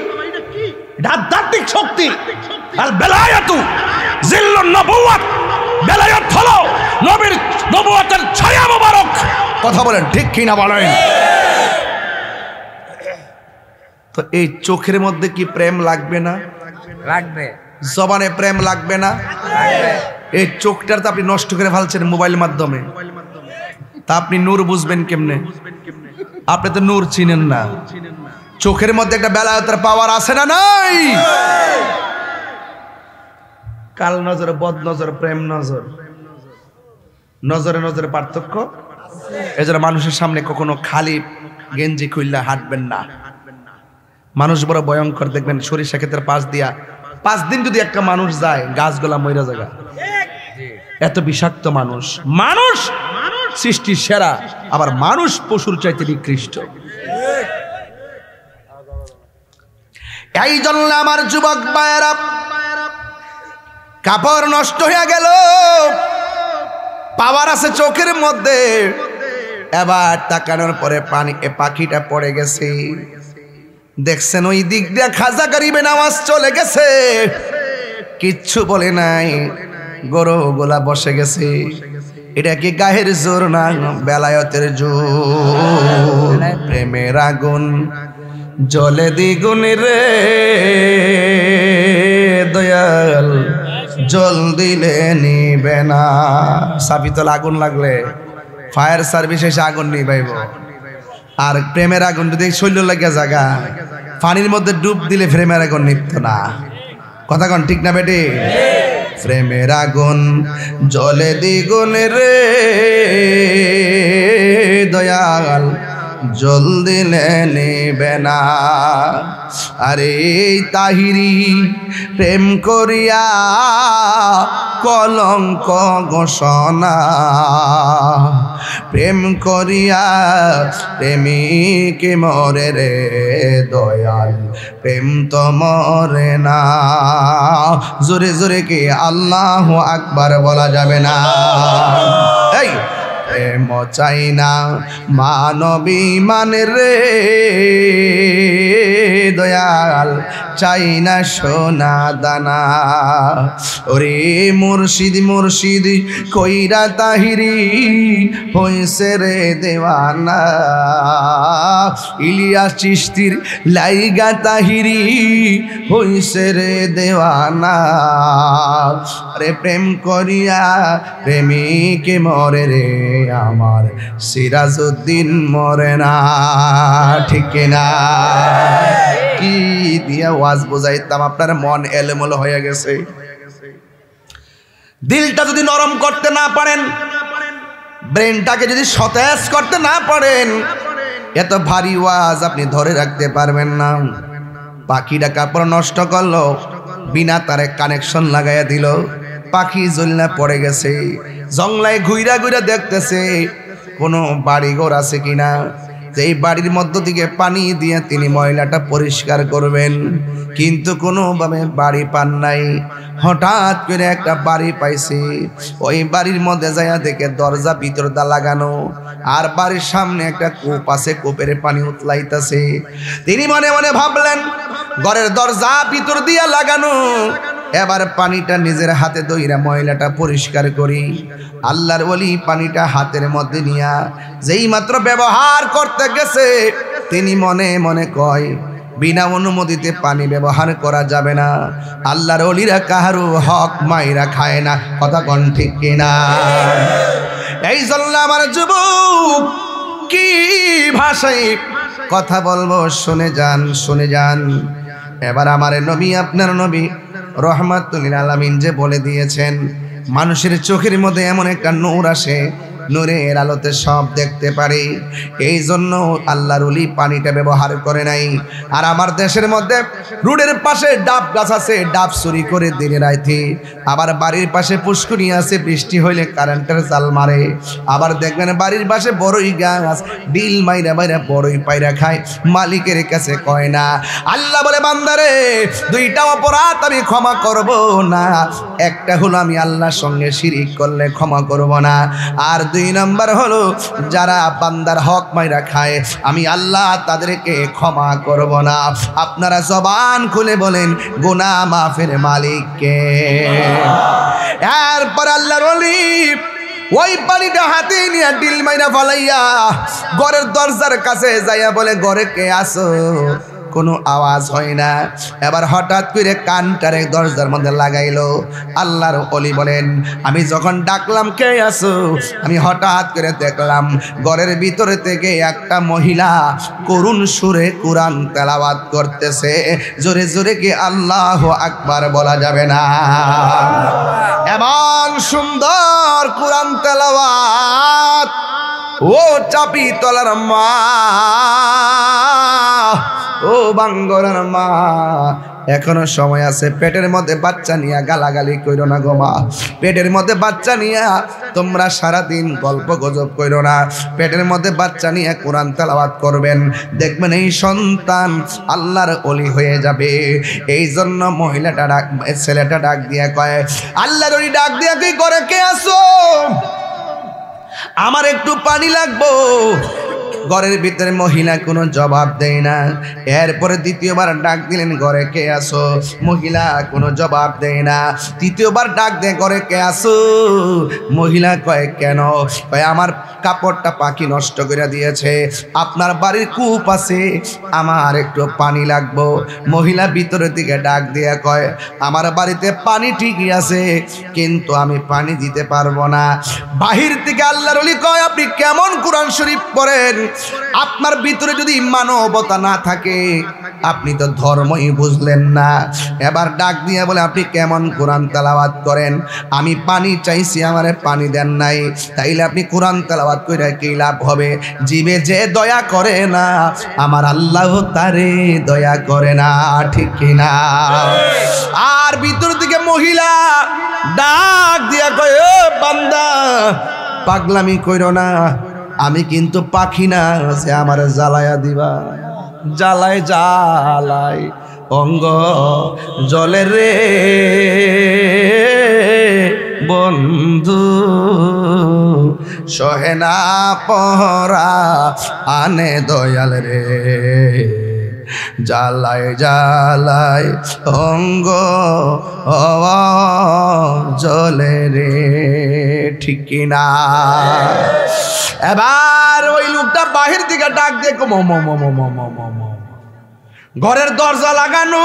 এটা আধ্যাত্মিক শক্তি। আর বেলায়াতু জিল্লুন নবুওয়াত, বেলায়াত হলো নবীর নবুওয়াতের ছায়া মোবারক। কথা বলেন ঠিক কি না বলেন? তো এই চোখের মধ্যে কি প্রেম লাগবে না? লাগবে। জবানে প্রেম লাগবে না? লাগবে। এই চোখটার তো আপনি নষ্ট করে ফেলছেন মোবাইল মাধ্যমে, তা আপনি নূর বুঝবেন কেমনে? আপনি তো নূর চিনেন না। চোখের মধ্যে একটা বেলায়েতের পাওয়ার আছে না নাই? কাল নজর, বদ নজর, প্রেম নজর, নজরে নজরে পার্থক্য। এজন্য মানুষের সামনে কখনো খালি গেঞ্জি খুললে হাঁটবেন না। মানুষ বড় ভয়ঙ্কর, দেখবেন সরিষা ক্ষেতের পাশ দিয়া 5 দিন যদি একটা মানুষ যায় গাছগুলা মইরা জায়গা, এত বিষাক্ত মানুষ। মানুষ সৃষ্টির সেরা, আবার মানুষ পশুর চাইতে নিকৃষ্ট। এই জন্য আমার যুবক ভাইয়েরা, কাপড় নষ্ট হয়ে গেল, পাওয়ার আছে চোখের মধ্যে, এবার তাকানোর পরে পাখিটা পড়ে গেছে, দেখছেন ওই দিক দিয়ে খাজা গরিবের আওয়াজ চলে গেছে, কিচ্ছু বলে নাই, গরু গোলা বসে গেছে। এটা কি গায়ের জোর না বেলায়েতের জোর? প্রেমের আগুন জলে দ্বিগুণ রে দয়াল, জল দিলে নিবে না। সাবিতল আগুন লাগলে ফায়ার সার্ভিস এসে আগুন নিবাইব, আর প্রেমের আগুন যদি শৈল লাগে জায়গা, পানির মধ্যে ডুব দিলে প্রেমের আগুন নিভত না। কথা কন ঠিক না বেটি? প্রেমের আগুন জলে দ্বিগুণ রে দয়াল, জল দিলে নিবে না। আরে তাহিরি প্রেম করিয়া কলঙ্ক ঘোষণা, প্রেম করিয়া প্রেমিক মরে রে দয়াল, প্রেম তো মরে না। জোরে জোরে কি আল্লাহু আকবার বলা যাবে না? এই প্রেম চাই না মানবী মানে রে দয়াল, চাই না সোনা দানা। ওরে মুর্শিদ মুর্শিদ কইরা তাহিরি হইছে রে দেওয়ানা, ইলিয়াস চিশতির লাইগা তাহিরি হইছে রে দেওয়ানা। আরে প্রেম করিয়া প্রেমিক মরে রে আমার সিরাজউদ্দিন মরে না। ঠিক না? কি দিয়া ওয়াজ বোঝাইতাম, আপনার মন এলোমেলো হয়ে গেছে। দিলটা যদি নরম করতে না পারেন, ব্রেনটাকে যদি সতেজ করতে না পারেন, এত ভারী ওয়াজ আপনি ধরে রাখতে পারবেন না। পাখিটা কাপড় নষ্ট করলো, বিনা তারে কানেকশন লাগাইয়া দিল, পাখি জ্বলনা পড়ে গেছে। জংলায় ঘুইরা ঘুইরা দেখতেছে কোনো বাড়িঘর আছে কিনা, যেই বাড়ির মধ্য থেকে পানি দিয়ে তিনি ময়লাটা পরিষ্কার করবেন, কিন্তু কোনোভাবে বাড়ি পান নাই। হঠাৎ করে একটা বাড়ি পাইছে, ওই বাড়ির মধ্যে যাইয়া দেখে দরজা ভিতরটা লাগানো, আর বাড়ির সামনে একটা কূপ আছে, কূপের পানি উতলাইতেছে। তিনি মনে মনে ভাবলেন ঘরের দরজা ভিতর দিয়া লাগানো, এবার পানিটা নিজের হাতে দইরা ময়লাটা পরিষ্কার করি। আল্লাহর ওলি পানিটা হাতের মধ্যে নিয়া যেই মাত্র ব্যবহার করতে গেছে, তিনি মনে মনে কয় বিনা অনুমতিতে পানি ব্যবহার করা যাবে না। আল্লাহর ওলিরা কাহারু হক মাইরা খায় না। কথা কোন ঠিক কিনা? এই জন্য আমার যুবক কি ভাষায় কথা বলবো, শুনে যান, শুনে যান। এবার আমার নবী, আপনার নবী রহমাতুল আলামিন যে বলে দিয়েছেন, মানুষের চোখের মধ্যে এমন একটা নূর আসে, নূরের আলোতে সব দেখতে পারে। এই জন্য আল্লাহর ওলি পানিটা ব্যবহার করে নাই। আর আমার দেশের মধ্যে রোডের পাশে ডাব গাছ আছে, ডাব চুরি করে দিনে রাইতে। আবার বাড়ির পাশে পুষ্করিণী আছে, বৃষ্টি হইলে কারেন্টের জাল মারে। আবার দেখবেন বাড়ির পাশে বড়ই গাছ, ডিল মাইরা মাইরা বড়ই পাইরা খায়, মালিকের কাছে কয় না। আল্লাহ বলে বান্দারে, দুইটা অপরাধ আমি ক্ষমা করব না। একটা হলো আমি আল্লাহর সঙ্গে শিরিক করলে ক্ষমা করব না, আর 2 নম্বর হলো যারা বান্দার হক মাইরা খায়, আমি আল্লাহ তাদেরকে ক্ষমা করব না। আপনারা জবান খুলে বলেন গুনাহ মাফের মালিককে। এরপর আল্লাহর ওলি ওই পানিটা হাতে নিয়ে ডিল মাইরা ফলাইয়া ঘরের দরজার কাছে যাইয়া বলে, ঘরে কে আসো? কোনো আওয়াজ হয় না। এবার হঠাৎ করে কানটারে দরজার মধ্যে লাগাইলো। আল্লাহর ওলি বলেন, আমি যখন ডাকলাম কে আছো, আমি হঠাৎ করে দেখলাম ঘরের ভিতরে থেকে একটা মহিলা করুণ সুরে কোরআন তেলাওয়াত করতেছে। জোরে জোরে কি আল্লাহু আকবার বলা যাবে না? এমন সুন্দর কোরআন তেলাওয়াত। ও চাপি তলার মা, ও বাঙ্গরার মা, এখনো সময় আছে। পেটের মধ্যে বাচ্চা নিয়ে গালাগালি কইরো না গো মা। পেটের মধ্যে বাচ্চা নিয়ে তোমরা সারাদিন গল্প গুজব কইরো না। পেটের মধ্যে বাচ্চা নিয়ে কোরআন তেলাওয়াত করবেন, দেখবেন এই সন্তান আল্লাহর ওলি হয়ে যাবে। এই জন্য মহিলাটা ছেলেটা ডাক দিয়ে কয়, আল্লাহর ওলি ডাক দিয়ে কি করে, কে আসো, আমার একটু পানি লাগবো। ঘরের ভিতরে মহিলা কোনো জবাব দেয় না। এরপরে দ্বিতীয়বার ডাক দিলেন, ঘরে কে আসো, মহিলা কোনো জবাব দেয় না। তৃতীয়বার ডাক দেয়, ঘরে কে আসো, মহিলা কয় কেন, কয় আমার কাপড়টা পাখি নষ্ট করে দিয়েছে, আপনার বাড়ির কূপ আছে, আমার একটু পানি লাগবো। মহিলা ভিতরের দিকে ডাক দিয়ে কয়, আমার বাড়িতে পানি ঠিকই আছে, কিন্তু আমি পানি দিতে পারবো না। বাহির থেকে আল্লাহর ওলি কয়, আপনি কেমন কোরআন শরীফ পড়েন, আপনার ভিতরে যদি মানবতা না থাকে আপনি তো ধর্মই বুঝলেন না। এবার ডাক দিয়ে বলে, আপনি কেমন কোরআন তেলাওয়াত করেন, আমি পানি চাইছি, আমারে পানি দেন নাই, তাইলে আপনি কোরআন তেলাওয়াত কইরা কি লাভ হবে? জীবে যে দয়া করে না, আমার আল্লাহ তারে দয়া করে না, ঠিক কিনা? আর ভিতর থেকে মহিলা ডাক দিয়া কয়, ও বান্দা, পাগলামি কইরো না, আমি কিন্তু পাখি না যে আমার জ্বালায়া দিবা। জ্বালায় জ্বালায় অঙ্গ জলে রে বন্ধু, সহেনা পরা আনে দয়াল রে, জ্বালায় জ্বালায় অঙ্গ জলে রে, ঠিক কিনা? এবার ওই লোকটা বাহির থেকে ডাক দিয়ে, ঘরের দরজা লাগানো,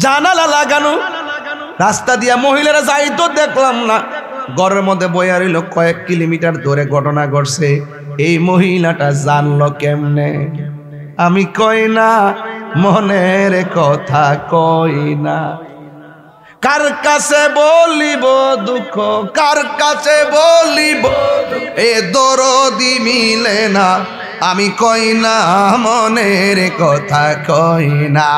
জানালা লাগানো, রাস্তা দিয়া মহিলারা যাই তো দেখলাম না। ঘরের মধ্যে বইয়া রইল, কয়েক কিলোমিটার দূরে ঘটনা ঘটছে। এই মহিলাটা জানলো কেমনে? আমি কই না মনের কথা, কই না কার কাছে বলিব দুঃখ, কার কাছে বলিব, এ দরদি মিলে না। আমি কই না মনের কথা, কই না।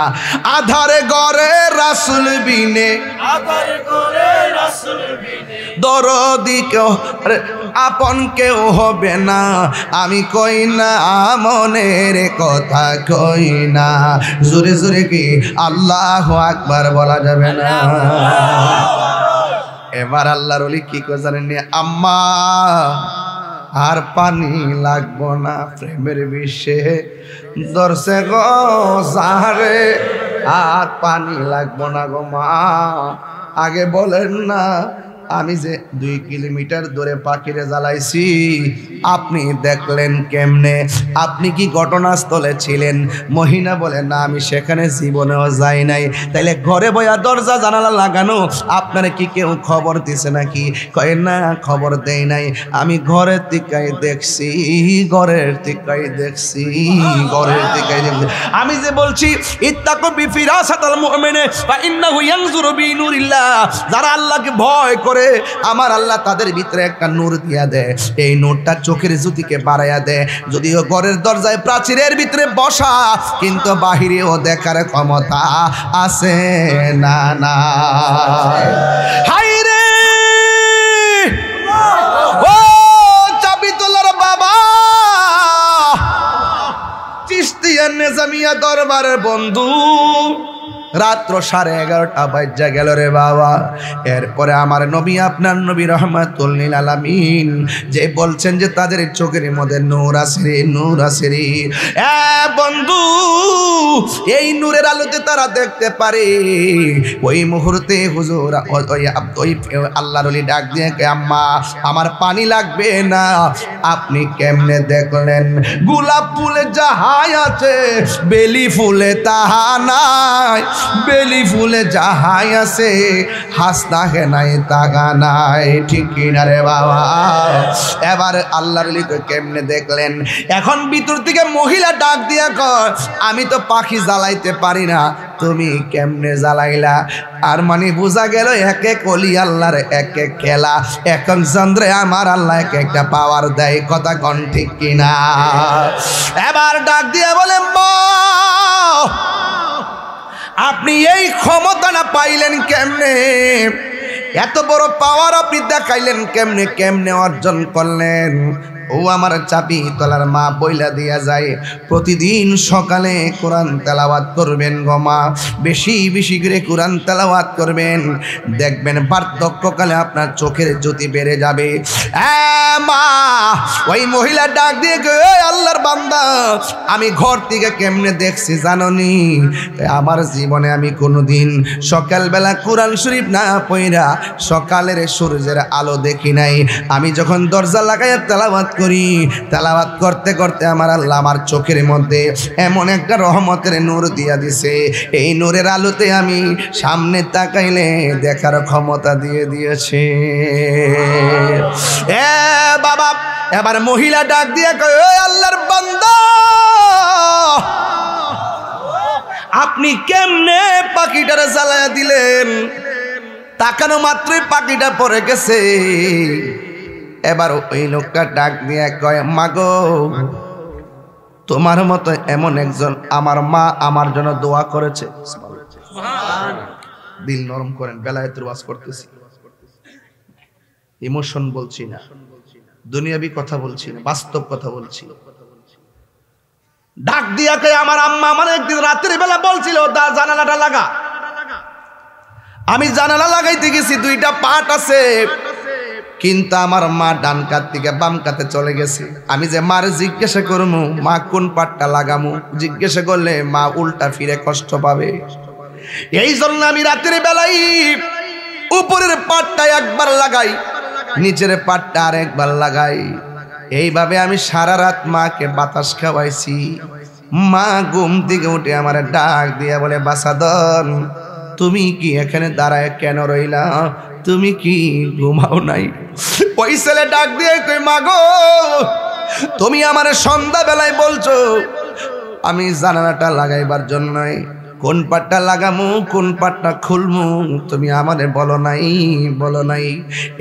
আধারে ঘরে রাসূল বিনে, আধারে ঘরে রাসূল বিনে, দরদি কেউ আপন কেউ হবে না। আমি কই না মনের কথা, কই না। জোরে জোরে কি আল্লাহু আকবার বলা যাবে না? এবার আল্লাহর ওলি কি করে জানেন? আম্মা আর পানি লাগবো না, প্রেমের বিষে দর্শে গো সারে, আর পানি লাগবো না গো মা। আগে বলেন না, আমি যে 2 কিলোমিটার দূরে পাখিরে জ্বালাইছি, আপনি দেখলেন কেমনে? আপনি কি ঘটনাস্থলে ছিলেন? মহিলা বলে, না আমি সেখানে জীবনেও যাই নাই। তাইলে ঘরে বয়া দরজা জানালা লাগানো, আপনারা কি কেউ খবর দিছে নাকি? কয় না, খবর দেয় নাই, আমি ঘরের দিকাই দেখছি, ঘরের দিকাই দেখছি, ঘরের দিকাই দেখছি। আমি যে বলছি, ইত্তাকু বিফিরাসাতাল মুমিনে ফা ইন্নাহু ইয়ানজুরু বিনুরিল্লাহ, যারা আল্লাহকে ভয় করে আমার আল্লাহ তাদের ভিতরে একটা নূর দিয়া দেয়। এই নূরটা চোখের জ্যোতিকে বাড়াইয়া দেয়। যদিও ঘরের দরজায় প্রাচীরের ভিতরে বসা, কিন্তু বাহিরেও দেখার ক্ষমতা আছে না? না, হাই রে ও চাবি তোলার বাবা, চিশতিয়া নিজামিয়া দরবারের বন্ধু, রাত্র 11:30 বাজে গেল রে বাবা। এরপরে আমার নবী, আপনার নবী রহমাতুল লিল আলামিন যে বলছেন যে তাদের চোখের মধ্যে নূর আছে রে, নূর আছে রে। বন্ধু, এই নূরের আলোতে তারা দেখতে পারে। ওই মুহূর্তে হুজুর ওই আল্লাহর ওলি ডাক দিয়ে, আম্মা আমার পানি লাগবে না। আপনি কেমনে দেখলেন? গোলাপ ফুলে যাহাই আছে বেলি ফুলে তাহা নাই, বেলি ফুলে যাহাই আছে হাসনা হে নাই তাগা নাই। ঠিক কিনা রে বাবা? এবার আল্লাহর ওলি কেমনে দেখলেন? এখন ভিতর থেকে মহিলা ডাক দিয়া কয়, আমি তো পাখি জ্বালাইতে পারি না, তুমি কেমনে জ্বালাইলা? আর মানে বোঝা গেল এক এক ওলি আল্লাহর এক এক খেলা, এক এক চন্দ্রে আমার আল্লাহ এক একটা পাওয়ার দেয়। কথা কোন ঠিক কিনা? এবার ডাক দিয়ে বলেন, আপনি এই ক্ষমতাটা পাইলেন কেমনে? এত বড় পাওয়ার আপনি দেখাইলেন কেমনে? কেমনে অর্জন করলেন? ও আমার চাবি তলার মা বইলা দিয়া যায়, প্রতিদিন সকালে কোরআন তেলাওয়াত করবেন গো মা, বেশি বেশি করে কোরআন তেলাওয়াত করবেন, দেখবেন বার্ধক্যকালে আপনার চোখের জ্যোতি বেড়ে যাবে। মা, ওই মহিলা ডাক দিয়ে আল্লাহর বান্দা, আমি ঘর থেকে কেমনে দেখছি জাননি? আমার জীবনে আমি কোনোদিন সকালবেলা কোরআন শরীফ না পড়া সকালের সূর্যের আলো দেখি নাই। আমি যখন দরজা লাগাইয়া তেলাওয়াত করি, তেলাওয়াত করতে করতে আমার আল্লাহ আমার চোখের মধ্যে এমন একটা রহমতের নূর দিয়া দিছে, এই নূরের আলোতে আমি সামনে তাকাইলে দেখার ক্ষমতা দিয়ে দিয়েছে। বাবা, এবার মহিলা ডাক দিয়ে কয়, আল্লাহর বান্দা আপনি কেমনে পাখিটারে জ্বালায়া দিলেন? তাকানো মাত্রই পাখিটা পড়ে গেছে। এবার ওই লোকটা ডাক দিয়ে কয়, মাগো তোমার মতো এমন একজন আমার মা আমার জন্য দোয়া করেছে। দিল নরম করেন, বেলায়েতের ওয়াজ করতেছি, ইমোশন বলছি না, দুনিয়াবি কথা বলছি না, বাস্তব কথা বলছি। ডাক দিয়া কয়, আমার আম্মা আমার একদিন রাত্রি বেলা বলছিল জানালাটা লাগা। আমি জানালা লাগাইতে গেছি, 2টা পাট আছে, কিন্তু আমার মা ডান কাত থেকে বাম কাতে চলে গেছে। আমি যে মার জিজ্ঞাসা করবো মা কোন পাটটা লাগামু, জিজ্ঞাসা করলে মা উল্টা ফিরে কষ্ট পাবে। এই জন্য আমি রাতের বেলায় উপরের পাটটা একবার লাগাই, নিচের পাটটা আর একবার লাগাই। এইভাবে আমি সারা রাত মাকে বাতাস খাওয়াইছি। মা ঘুম থেকে উঠে আমার ডাক দিয়া বলে, বাসাদন তুমি কি এখানে দাঁড়ায় কেন রইলা? তুমি কি ঘুমাও নাই? ওই ছেলে ডাক দিয়ে কই, মাগো তুমি আমার সন্ধ্যা বেলায় বলছো আমি জানালাটা লাগাইবার জন্য, কোন পাটটা লাগামু কোন পাটটা খুলমু তুমি আমারে বলো নাই।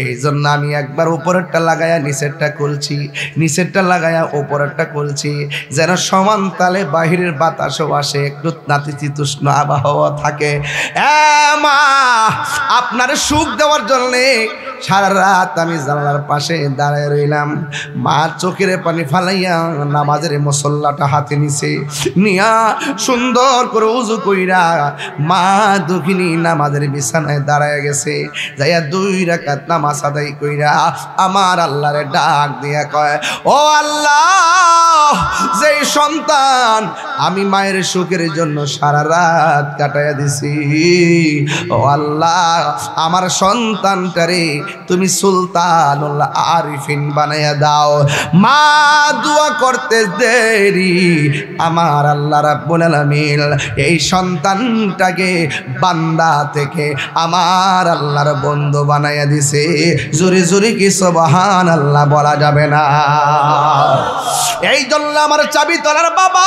এই জন্য আমি একবার উপরেরটা লাগায়া নিচেরটা খুলছি, নিচেরটা লাগায়া উপরেরটা খুলছি, যেন সমান তালে বাহিরের বাতাসও আসে, একটু নাতিশীতোষ্ণ আবহাওয়া থাকে। মা, আপনার সুখ দেওয়ার জন্যে সারা রাত আমি জানালার পাশে দাঁড়ায় রইলাম। মা চোখের পানি ফালাইয়া নামাজের মুসল্লাটা হাতে নিছে, নিয়া সুন্দর করে উজু কইরা মা দুঃখিনী নামাজের বিছানায় দাঁড়ায় গেছে। যাইয়া 2 রাকাত নামাজ আদায় কইরা আমার আল্লাহরে ডাক দিয়া কয়, ও আল্লাহ, যে সন্তান আমি মায়ের সুখের জন্য সারা রাত কাটাইয়া দিছি, ও আল্লাহ আমার সন্তানটারে তুমি সুলতানুল আরিফিন বানাইয়া দাও। মা দোয়া করতে দেরি আমার আল্লাহ রাব্বুল আলামিন এই সন্তানটাকে বান্দা থেকে আমার আল্লাহর বন্ধু বানাইয়া দিছে। জোরে জোরে কি সুবহানাল্লাহ বলা যাবে না? এই জন্য আমার চাবি তলার বাবা,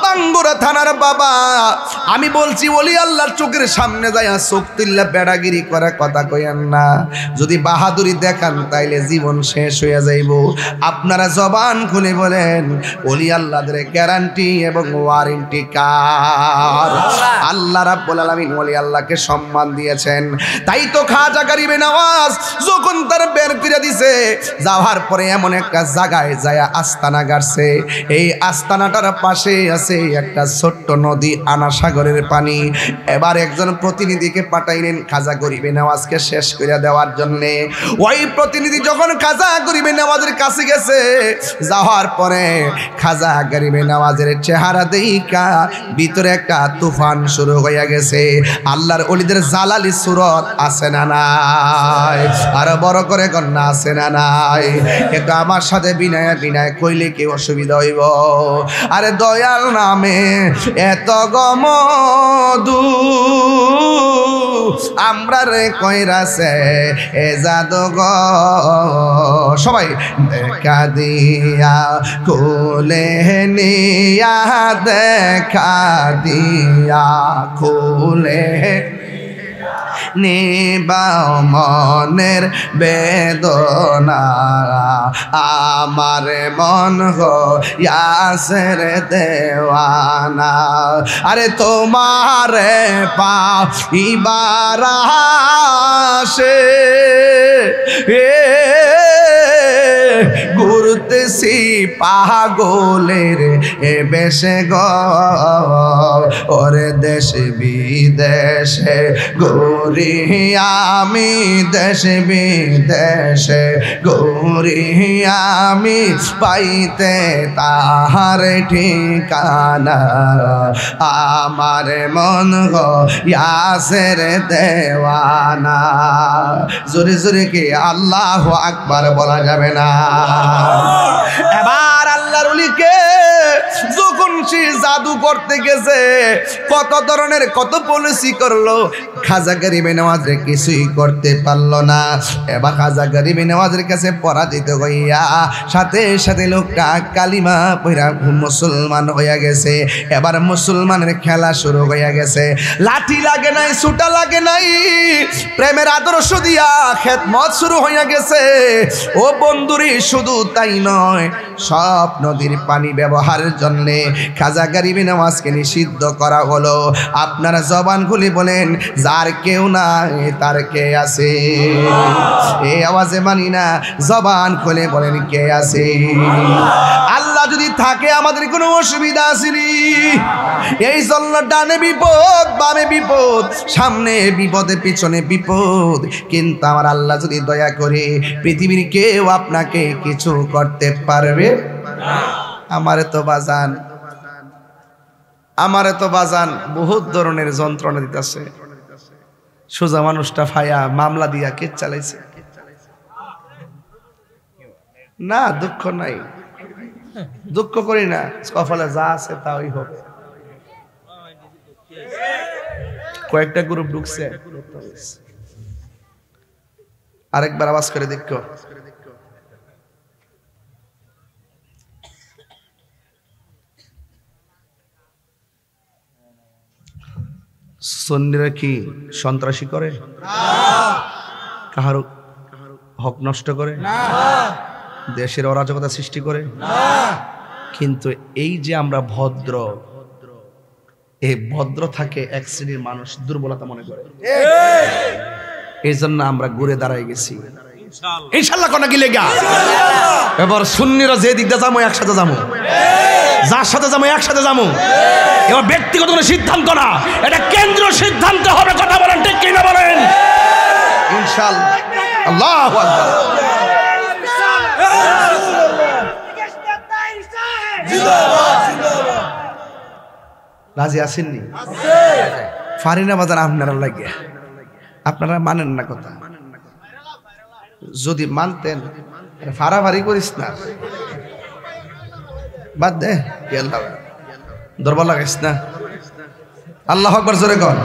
বাঙ্গুরা থানার বাবা, আমি বলছি ওলি আল্লাহর চোখের সামনে যায় চোখ তুল্লা বেড়াগিরি করা কথা কইেন না। যদি বাহাদুরি দেখান তাইলে জীবন শেষ হয়ে যাইব। আপনারা জবান খুলে বলেন ওলি আল্লাহদের গ্যারান্টি এবং ওয়ারেন্টি কার? আল্লাহ রাব্বুল আলামিন ওলি আল্লাহকে সম্মান দিয়েছেন। তাই তো খাজা গরিবে নওয়াজ যখন তার বের করে দিছে, যাওয়ার পরে এমন একটা জায়গায় যায় আস্তানা গাড়ছে। এই আস্তানাটার পাশে আছে আছে একটা ছোট্ট নদী, আনা সাগরের পানি। এবার একজন প্রতিনিধিকে পাঠাইলেন খাজা গরিবে নওয়াজকে শেষ করে দেওয়ার জন্যে। ওই প্রতিনিধি যখন খাজা গরিবে নওয়াজের কাছে গেছে, যাওয়ার পরে খাজা গরিবে নওয়াজের চেহারা দেইখা ভিতরে একটা তুফান শুরু হয়ে গেছে। আল্লাহর ওলিদের জালালি সুরত আছে না নাই? আর বড় করে কন্যা আছে না নাই? একটু আমার সাথে বিনয় বিনয় কইলে কি অসুবিধা হইব? আরে দয়াল নামে এত গমদু আমরা রে কইরাছে এ জাদুঘর। সবাই দেখা দিয়া কোলে নিয়া, দেখা দিয়া কোলে নিবাও মনের বেদনা, আমার মন হইয়াছে দেওয়ানা। আরে তোমারে পাইবার আশে ঘুরতেছি পাগলের এ বেশে গো, ওরে দেশ বিদেশে ঘুরি আমি, দেশ বিদেশে ঘুরি আমি, পাইতে তাহার ঠিকানা, আমার মন হইয়াছে দেওয়ানা। জোরে জোরে কি আল্লাহু আকবার বলা যাবে না? এবার আল্লাহর ওলিকে যখন সে জাদু করতে গেছে, কত ধরনের কত পলিসি করলো, খাজা গরিবে নওয়াজে কিছুই করতে পারলো না। এবার খাজা গরিবে নওয়াজের কাছে পরাজিত হইয়া সাথে সাথে লোকটা কালিমা পড়া মুসলমান হইয়া গেছে। এবার মুসলমানের খেলা শুরু হইয়া গেছে। লাঠি লাগে নাই, ছুটা লাগে নাই, প্রেমের আদর্শ দিয়া খেদমত শুরু হইয়া গেছে। ও বন্ধুরি, শুধু তাই নয়, সব নদীর পানি ব্যবহারের জন্য খাজা গরিবে নওয়াজকে নিষিদ্ধ করা হলো। আপনারা জবান খুলে বলেন, যার কেউ নাই তার কে আছে? এই আওয়াজে মানি না, জবান খুলে বলেন কে আছে? আল্লাহ যদি থাকে আমাদের কোনো অসুবিধা আসেনি। এই জন্য ডানে বিপদ, বামে বিপদ, সামনে বিপদে পিছনে বিপদ, কিন্তু আমার আল্লাহ যদি দয়া করে পৃথিবীর কেউ আপনাকে কিছু করতে পারবে না। আমারে তো বাজান বহুত ধরনের যন্ত্রণা দিতেছে। সোজা মানুষটা ফায়া মামলা দিয়া কে চালাইছে না? দুঃখ নাই, দুঃখ করি না, কপালে যা আছে তাই হবে। কয়েকটা গ্রুপ ঢুকছে, আরেকবার আওয়াজ করে দেখো। সন্নিরা কি সন্ত্রাসী করে? কাহারও হক নষ্ট করে? দেশের অরাজকতা সৃষ্টি করে? কিন্তু এই যে আমরা ভদ্র, এই ভদ্র থাকে এক শ্রেণীর মানুষ দুর্বলতা মনে করে। এই জন্য আমরা ঘুরে দাঁড়াই গেছি। ইনশাআল্লাহ কোন কি লেগা এবার সুন্নিরা যে দিক দিয়ে যাবো একসাথে যাবো, যার সাথে যাবো একসাথে যাবো। এবার ব্যক্তিগত কোনো সিদ্ধান্ত না, এটা কেন্দ্রীয় সিদ্ধান্ত হবে। কথা বলেন ঠিক কিনা বলেন? ইনশাআল্লাহ। আল্লাহু আকবার। রাজি আসেননি? ফারিনা বাজার আপনারা লাগিয়া, আপনারা মানেন না কথা। যদি মানতেন ফাড়াফাড়ি করিস না, বাদ দে, দরবার লাগাইস না। আল্লাহু আকবার জোরে কর।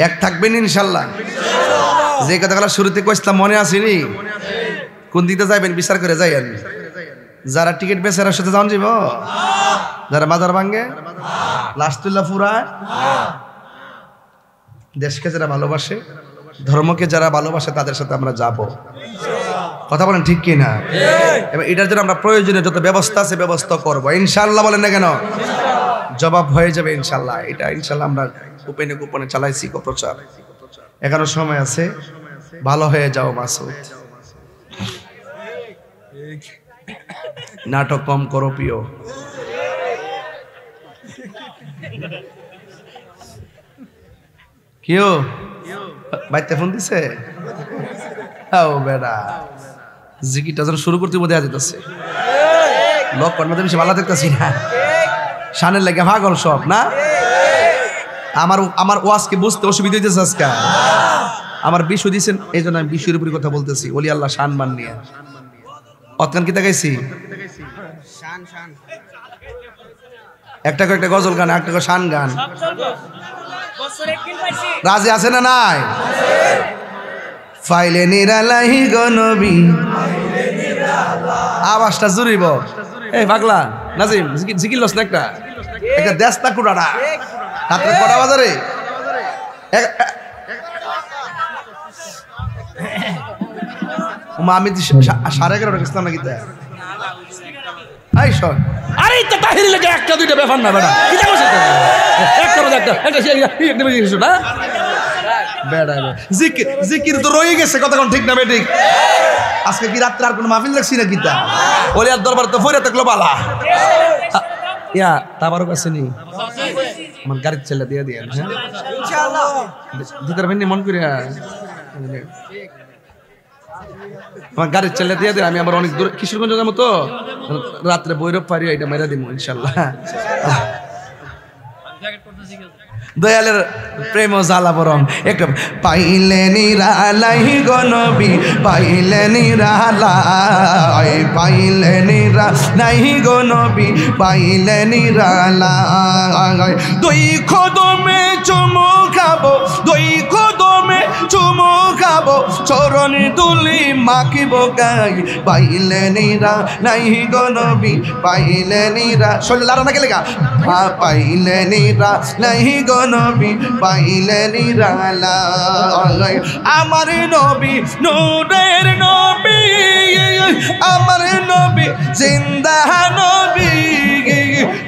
এক থাকবেন ইনশাআল্লাহ। যে কথাগুলো শুরুতে কইছিলাম মনে আসেনি? কোন দিকে যাইবেন বিচার করে যাই। আর যারা টিকিট বেচার সাথে যান যাব, যারা বাজার ভাঙ্গে লাস্তুল্লাহ পুরা, দেশকে যারা ভালোবাসে, ধর্মকে যারা ভালোবাসে, তাদের সাথে আমরা যাব। কথা বলেন ঠিক কি না? এবার এটার জন্য আমরা প্রয়োজনীয় যত ব্যবস্থা আছে ব্যবস্থা করবো ইনশাআল্লাহ। বলেন না কেন? জবাব হয়ে যাবে ইনশাআল্লাহ। এটা ইনশাআল্লাহ আমরা গোপনে গোপনে চালাইছি প্রচার। এখনো সময় আছে, ভালো হয়ে যাও মাসুদ। নাটক কম করো প্রিয়। কেউ বাইতে ফোন দিছে ও বেটা জিকিরটা যখন শুরু করতে বোধ যেতেছে লোক কর্মতে বেশি ভালো দেখতেছি না শানের লেগে পাগল সব না আমার ওয়াজকে বুঝতে অসুবিধা হইতেছে আজকে আমার বিষয় দিয়েছেন এই জন্য আমি বিষয়ের উপরে কথা বলতেছি ওলি আল্লাহ শান মান নিয়ে অতকান কি দেখাইছি একটা কয়েকটা গজল গান একটা শান গান রাজি আছে না নাই ফাইলে নিরালাহি গো নবী আওয়াজটা জুড়িব এই পাগলা নাজিম জিকির লস না একটা দেশটা কুড়াটা রাত্রে কটা বাজারে আমি 11:30 গেছিলাম নাকি এই শোন আরে তো তাহির লেগে একটা দুইটা ব্যাপার না বেটা কি জানো সেটা একটা বাজে একটা বেজে গেছো না বেটা জিকির তো রয়ে গেছে কতক্ষণ ঠিক না বেঠিক আজকে কি রাত্রে আর কোনো মাহফিল দেখছি না কিতা ওলি আর দরবার তো ফইরা থাকলো বালা ইয়া তাবারক আছে নি আমার গাড়ির ছেলে দিয়ে দিয়ে ইনশাআল্লাহ দিদার ভাই মন করে আমার গাড়ির ছেলে দিয়ে দিয়ে আমি আবার অনেক দূর কিশোরগঞ্জ যাবো তো রাত্রে বৈরব পারি এটা মেরা দিব ইনশাআল্লাহ দয়ালের প্রেম জ্বালা বরং একটু পাইলে নিরালাই গো নবী পাইলে নিরালাই পাইলে নিরালাই গো নবী পাইলে নিরালাই দুই কদমে চুমু খাবো দুই কদমে চুমু খাবো চরণ দুলি মাখিব গাই পাইলে নিরালাই গো নবী পাইলে নিরা শরীর লাড়া না গেলে গা পাইলে নিরালাই গো নবী পাইলে নিরালাই আমার নবী নূরের নবী আমার নবী জিন্দা নবী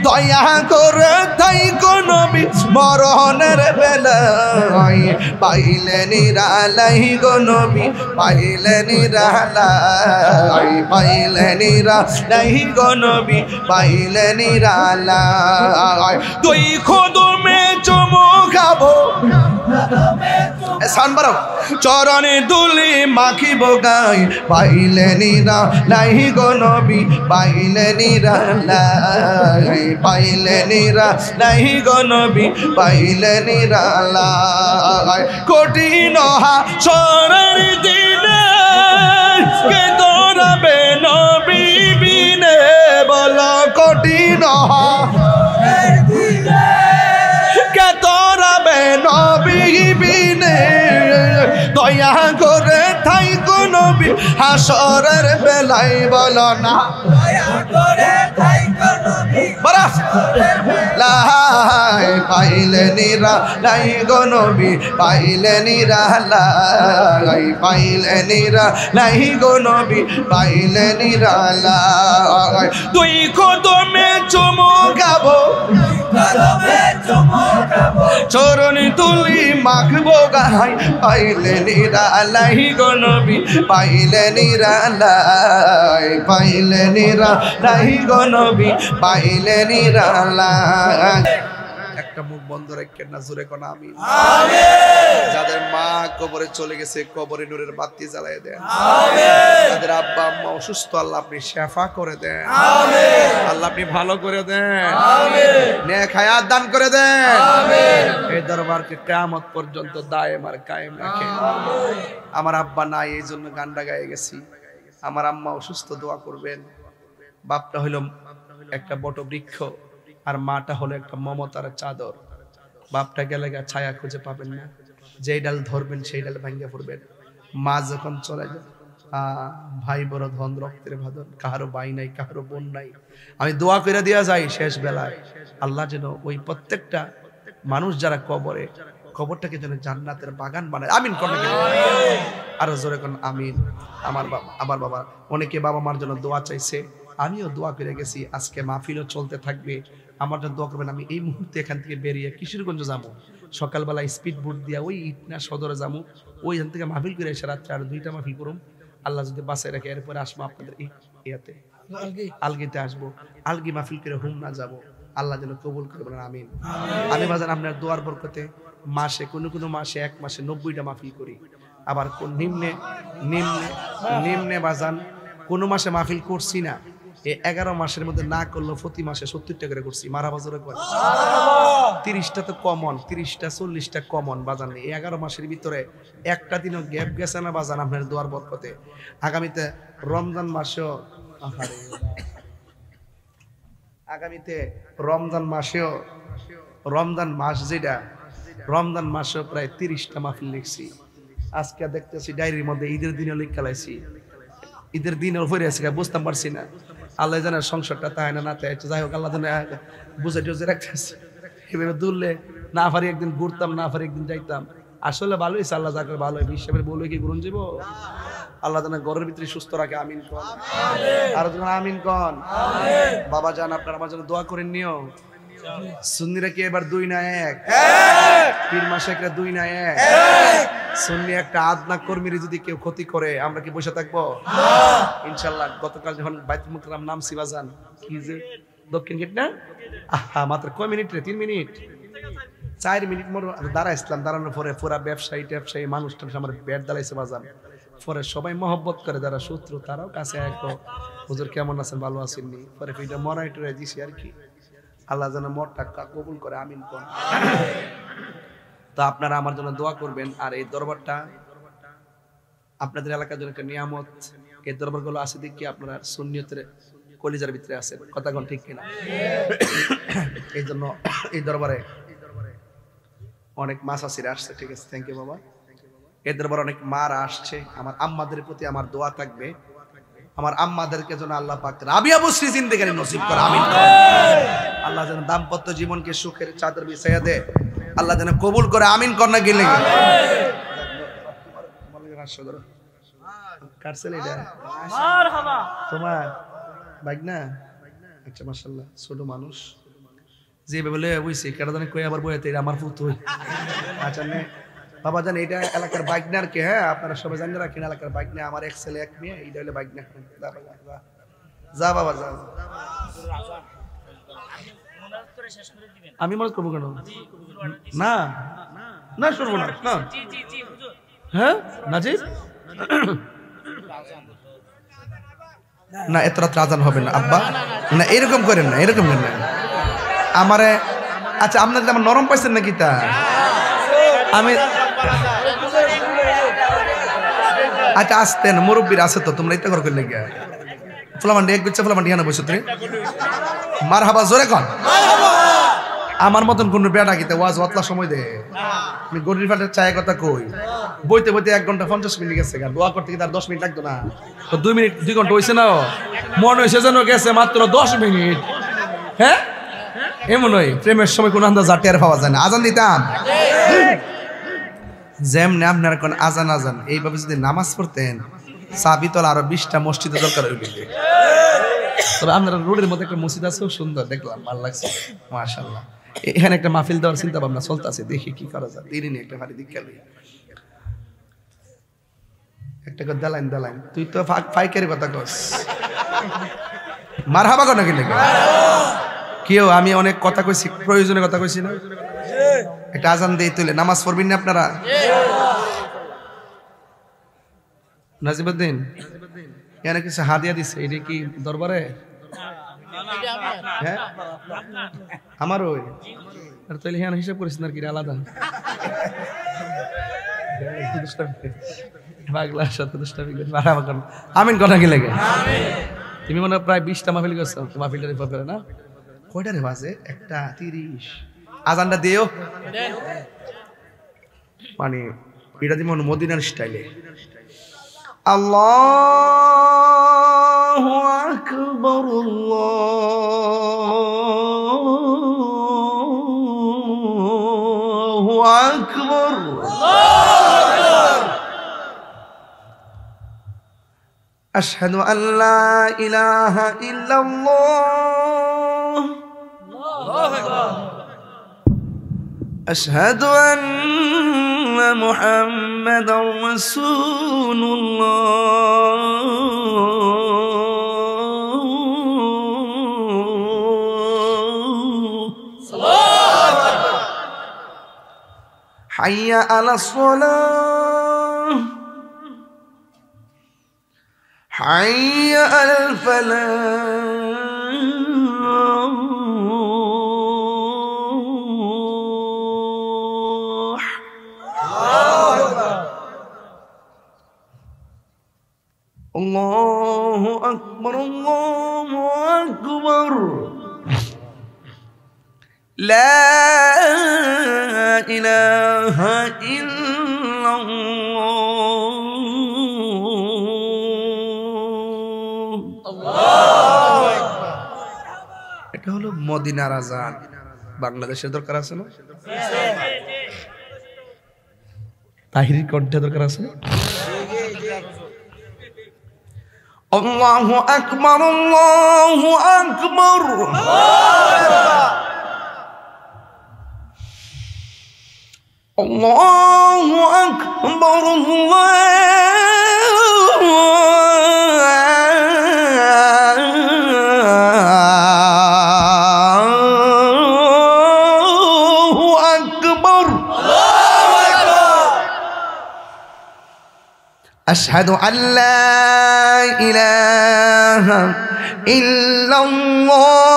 দয়া করে তাই গো নবী মরণের বেলায় পাইলে নিরালাই গো নবী পাইলে নিরালাই পাইলে নিরালাই গো নবী পাইলে নিরালাই দুই কদমে চুমু খাবো চরণে দুলি মাখিব গাই পাইলে নিরালাই গো নবী পাইলে নিরালাই পাইলে নিরালাই গো নবী পাইলে নিরালাই কঠিন হাসরের দিনে কে দৌড়াবে নবী বিনে বলো কঠিন কে দৌড়াবে নবী বিনে দয়া করে থাই গো নবী হাসরের বেলায় বলো না দয়া করে থাই গো নবী বরাস লাই পাইলে নিরালাই গো নবী পাইলে নিরালাই পাইলে নিরালাই গো নবী পাইলে নিরালাই দুই কদমে চুমু খাবো চরণ তুলি মাখবো গাই পাইলে নিরালাই গো নবী পাইলে নিরালাই পাইলে নিরালাই গো নবী পাইলে নিরালাই একটা মুখ বন্ধ রাখেন না জোরে কোন আমিন আমিন যাদের মা কবরে চলে গেছে কবরে নূরের বাতি জ্বালায় দেন আমিন যাদের আব্বা আম্মা অসুস্থ আল্লাহ আপনি শিফা করে দেন আমিন আল্লাহ আপনি ভালো করে দেন আমিন নেক হায়াত দান করে দেন আমিন এই দরবারকে কিয়ামত পর্যন্ত দায়েম আর কায়েম রাখেন আমিন আমার আব্বা নাই এইজন্য গানটা গায়ে গেছি আমার আম্মা অসুস্থ দোয়া করবেন বাপটা হলো একটা বট বৃক্ষ আর মাটা হলো একটা মমতার চাদর বাপটা গেলে ছায়া খুঁজে পাবেন না যেই ডাল ধরবেন সেই ডাল ভাঙ্গে পড়বেন মা যখন চলে যায় ভাই বড় ধন রক্তের ভাদন কাহারো ভাই নাই কাহারো বোন নাই আমি দোয়া করে দেওয়া যাই শেষ বেলায় আল্লাহ যেন ওই প্রত্যেকটা মানুষ যারা কবরে কবরটাকে যেন জান্নাতের বাগান বানায় আমিন করবেন আরো জোরে কোন আমিন আমার বাবা অনেকে বাবা মার জন্য দোয়া চাইছে আমিও দোয়া করে গেছি আজকে মাহফিলও চলতে থাকবে আমার জন্য দোয়া করবেন আমি এই মুহূর্তে এখান থেকে বেরিয়ে কিশোরগঞ্জ যাবো সকালবেলা স্পিড বোট দিয়া ওই ইটনা সদরে যাবো ওইখান থেকে মাহফিল করে এসে রাত্রে আর 2টা মাহফিল করুম আল্লাহ যদি বাসায় রাখে এরপরে আসবো আপনাদের ইয়াতে আলগিতে আসবো আলগি মাহফিল করে হুম না যাবো আল্লাহ যেন কবুল করে বলেন আমিন। আমি বাজান আপনার দোয়ার বরকতে মাসে কোনো মাসে এক মাসে 90টা মাহফিল করি, আবার নিম্নে নিম্নে নিম্নে বাজান কোনো মাসে মাহফিল করছি না, এই 11 মাসের মধ্যে না করলেও প্রতি মাসে 70টা করে করছি। মারা বাজারে করে 30টা তো কমন, 30টা 40টা কমন বাজান। এই 11 মাসের ভিতরে একটা দিনও গ্যাপ গেছে না বাজান আপনার দোয়ার বরকতে। আগামীতে রমজান মাসেও রমজান মাস যেটা, রমজান মাসেও প্রায় 30টা মাহফিল লিখছি। আজকে দেখতেছি ডায়েরির মধ্যে ঈদের দিনও লিখা লাইছি, ঈদের দিনের উপরে আছে বুঝতে পারছি না। আল্লাহ জানার সংসারটা তাই না তাই, যাই হোক আল্লাহ জানে বুঝে টুঝে রাখতেছে। এভাবে দূরলে না পারি একদিন ঘুরতাম, না পারি একদিন যাইতাম। আসলে ভালোই আল্লাহ যা করে ভালো হিসাবে বলবে কি গ্রহণ যাব। আল্লাহ জানা ঘরের ভিতরে সুস্থ রাখে, আমিন কন। আর আমিন কন। বাবা জান আপনার আমার জন্য দোয়া করেন নিও। সুন্নিরা কি এবার 2 না 1? পীর মাশায়েখরা 2 না 1? সুন্নি একটা আদনা কর্মীর যদি কেউ ক্ষতি করে আমরা কি বসে থাকবো? ইনশাআল্লাহ। গতকাল যখন বাইতুল মুকাররম নাম সিবাজান কি যে দক্ষিণ গেট না, মাত্র কয় মিনিট রে? 3 মিনিট 4 মিনিট মোর দাঁড়া ইসলাম। দাঁড়ানোর পরে পুরা ব্যবসায়ী মানুষটা আমার ব্যাট দাঁড়াইছে বাজান। পরে সবাই মহব্বত করে, যারা শত্রু তারাও কাছে একদম হুজুর কেমন আছেন, ভালো আছেননি। পরে ফিটা মরাইটরে দিছি আর কি। আল্লাহ যেন মরটা কবুল করে, আমিন কোন। তো আপনারা আমার জন্য দোয়া করবেন। আর এই দরবারটা আপনাদের এলাকার জন্য একটা নিয়ামত। এই দরবারগুলো আছে দেখি আপনারা সুন্নিয়তের কলিজার ভিতরে আছে, কথা কোন ঠিক কিনা? এই জন্য এই দরবারে অনেক মাসাসিরা আসছে, ঠিক আছে, থ্যাংক ইউ বাবা। এই দরবারে অনেক মারা আসছে। আমার আম্মাদের প্রতি আমার দোয়া থাকবে, আমার আম্মাদেরকে যেন আল্লাহ পাক রাবিয়া বসরি জিন্দেগানি নসিব করে, আমিন। আল্লাহ যেন দাম্পত্য জীবনকে সুখের চাদর বিছাইয়া দে, আল্লাহ যেন কবুল করে, আমিন কর না গেলে তোমার বাইক না। আচ্ছা মাশাআল্লাহ, ছোট মানুষ যেভাবে বলে বুঝছি কেটা জানি কই আবার বইতে আমার পুত। আচ্ছা নে বাবা জান, এটা এলাকার বাইক না আর কি। হ্যাঁ, আপনারা সবাই জানেন রাখেন এলাকার বাইক না। আমার এক ছেলে এক মেয়ে, এইটা হলে বাইক না। যা বাবা যা। আমি মনে করবো কেন? না না শুনবো না। হ্যাঁ নাজিব না, এত রাত আজান হবে না আব্বা, না এরকম করেন না, এরকম করেন না আমারে। আচ্ছা আপনাদের আমার নরম পাইছেন নাকি? তা আমি আচ্ছা আসতেন, মুরব্বীর আছে তো, তোমরা ইত্যা করলে গিয়া ফলামান্ডি এক বিচ্ছা ফলামান্ডি হানা বসে তুমি মার হাবা জোরে কন। আমার মতন কোন বেটা কিতে ওয়াজ অতলা সময় দে। আমি গরিব ফাটের চায়ের কথা কই, বইতে বইতে 1 ঘন্টা 50 মিনিট গেছে, দোয়া করতে কি তার 10 মিনিট লাগতো না? তো 2 মিনিট 2 ঘন্টা হয়েছে না? মনে হয়েছে যেন গেছে মাত্র 10 মিনিট। হ্যাঁ এমন নয়, প্রেমের সময় কোন আন্দাজ টের পাওয়া যায় না। আজান দিতাম যেমনি আপনারা কোন আজান এইভাবে যদি নামাজ পড়তেন, সাবিতল আরো 20টা মসজিদের দরকার হইবে। তবে আপনারা রোডের মধ্যে একটা মসজিদ আছে, সুন্দর দেখলাম, ভালো লাগছে মাশাআল্লাহ। এখানে একটা মাহফিল দেওয়ার চিন্তা ভাবনা চলতেছে, দেখি কি করা যায়। দিনই একটা ভারী দীক্ষা লই একটা করে দালাইন। তুই তো ফাইকারি কথা কস, মারহাবা কোন কি লাগে কেউ? আমি অনেক কথা কইছি, প্রয়োজনের কথা কইছি না? একটা আজান দিয়ে তুলে নামাজ পড়বেন না আপনারা? নাজিবুদ্দিন এখানে কিছু হাদিয়া দিছে, এটা কি দরবারে? হ্যাঁ আমার ওই তাহলে হ্যাঁ হিসাব করিস না কি আলাদা আমিন কথা কি লাগে? তুমি মনে প্রায় 20টা মাহফিল করছো, মাহফিলটা ব্যাপারে না? কয়টা রে বাজে? 1:30। আজানটা দিও মানে এটা দিব মদিনার স্টাইলে। আল্লাহু আকবার, আল্লাহু আকবার। আশহাদু আল্লা ইলাহা ইল্লাল্লাহ, আশহাদু আন্না মুহাম্মাদার রাসূলুল্লাহ। হাইয়া আলাস সালাহ হাইয়া আলাল ফালাহ। আল্লাহু আকবার আল্লাহু আকবার লা ইলাহা ইল্লাল্লাহ। এটা হলো মদিনার আযান। বাংলাদেশের দরকার আছে না? তাহিরি কণ্ঠে দরকার আছে না? আল্লাহু আকবার আল্লাহু আকবার আল্লাহু আকবার আল্লাহু আকবার আশহাদু আল্লা ইলাহা ইল্লাল্লাহ।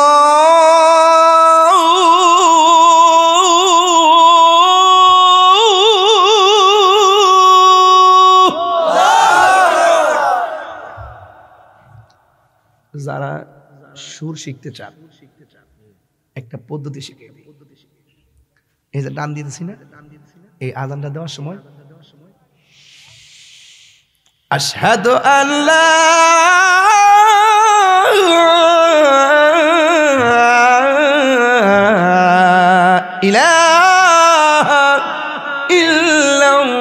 যারা সুর শিখতে চান একটা পদ্ধতি শিখে দিই। এই যে ডান দিতেছি না, এই আযানটা দেওয়ার সময় আশহাদু আল্লা ইলাহা ইল্লাল্লাহ।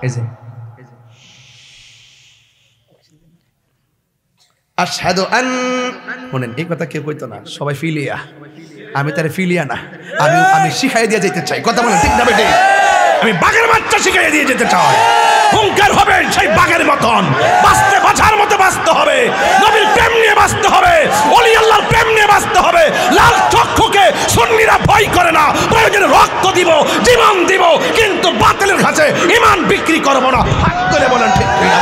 এই যে আশহাদু আন, শুনেন এই কথা কেউ কইতো না, সবাই ফিলিয়া। আমি তারে ফিলিয়া না, আমি শিখাই দিয়ে যেতে চাই। কথা বলেন ঠিক না বেটে? আমি বাঘের বাচ্চা শিখাই দিয়ে যেতে চাই। হুঙ্কার হবে সেই বাঘের মতন, বাঁচতে বাঁচার মতো বাঁচতে হবে, নবীর প্রেম নিয়ে বাঁচতে হবে, ওলি আল্লাহর প্রেম নিয়ে বাঁচতে হবে। লাল চক্ষুকে সুন্নিরা ভয় করে না, প্রয়োজনে রক্ত দিব, জীবন দিব, কিন্তু বাতিলের কাছে ঈমান বিক্রি করব না। হাত তুলে বলেন ঠিক না?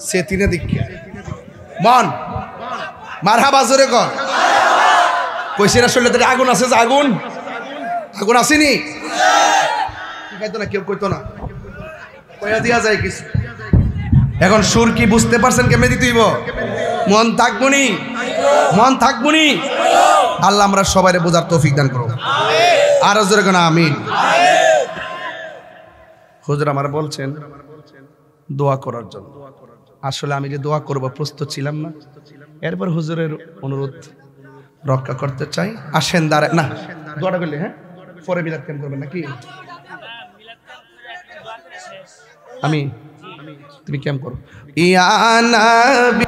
সে তিনে দীক্ষা মন মারহাবা জোরে কর। কইছে না শরীরে আগুন আছে, যে আগুন আগুন আসেনি শিখাইতো না, কেউ কইতো না, কইয়া দিয়া যায় কিছু। এখন সুর কি বুঝতে পারছেন? কেমনে দিতে হইব? মন থাকবনি, মন থাকবনি। আল্লাহ আমরা সবাইরে বোঝার তৌফিক দান করো। আর জোরে কোন আমিন। হুজুর আমার বলছেন দোয়া করার জন্য। আসলে আমি যে দোয়া করব প্রস্তুত ছিলাম না। এরপর হুজুরের অনুরোধ রক্ষা করতে চাই। আসেন দাঁড়ায় না, দোয়াটা করলে হ্যাঁ পরে মিলাদ কেমন করবেন নাকি? আমি তুমি কেমন করো? ইয়া নবী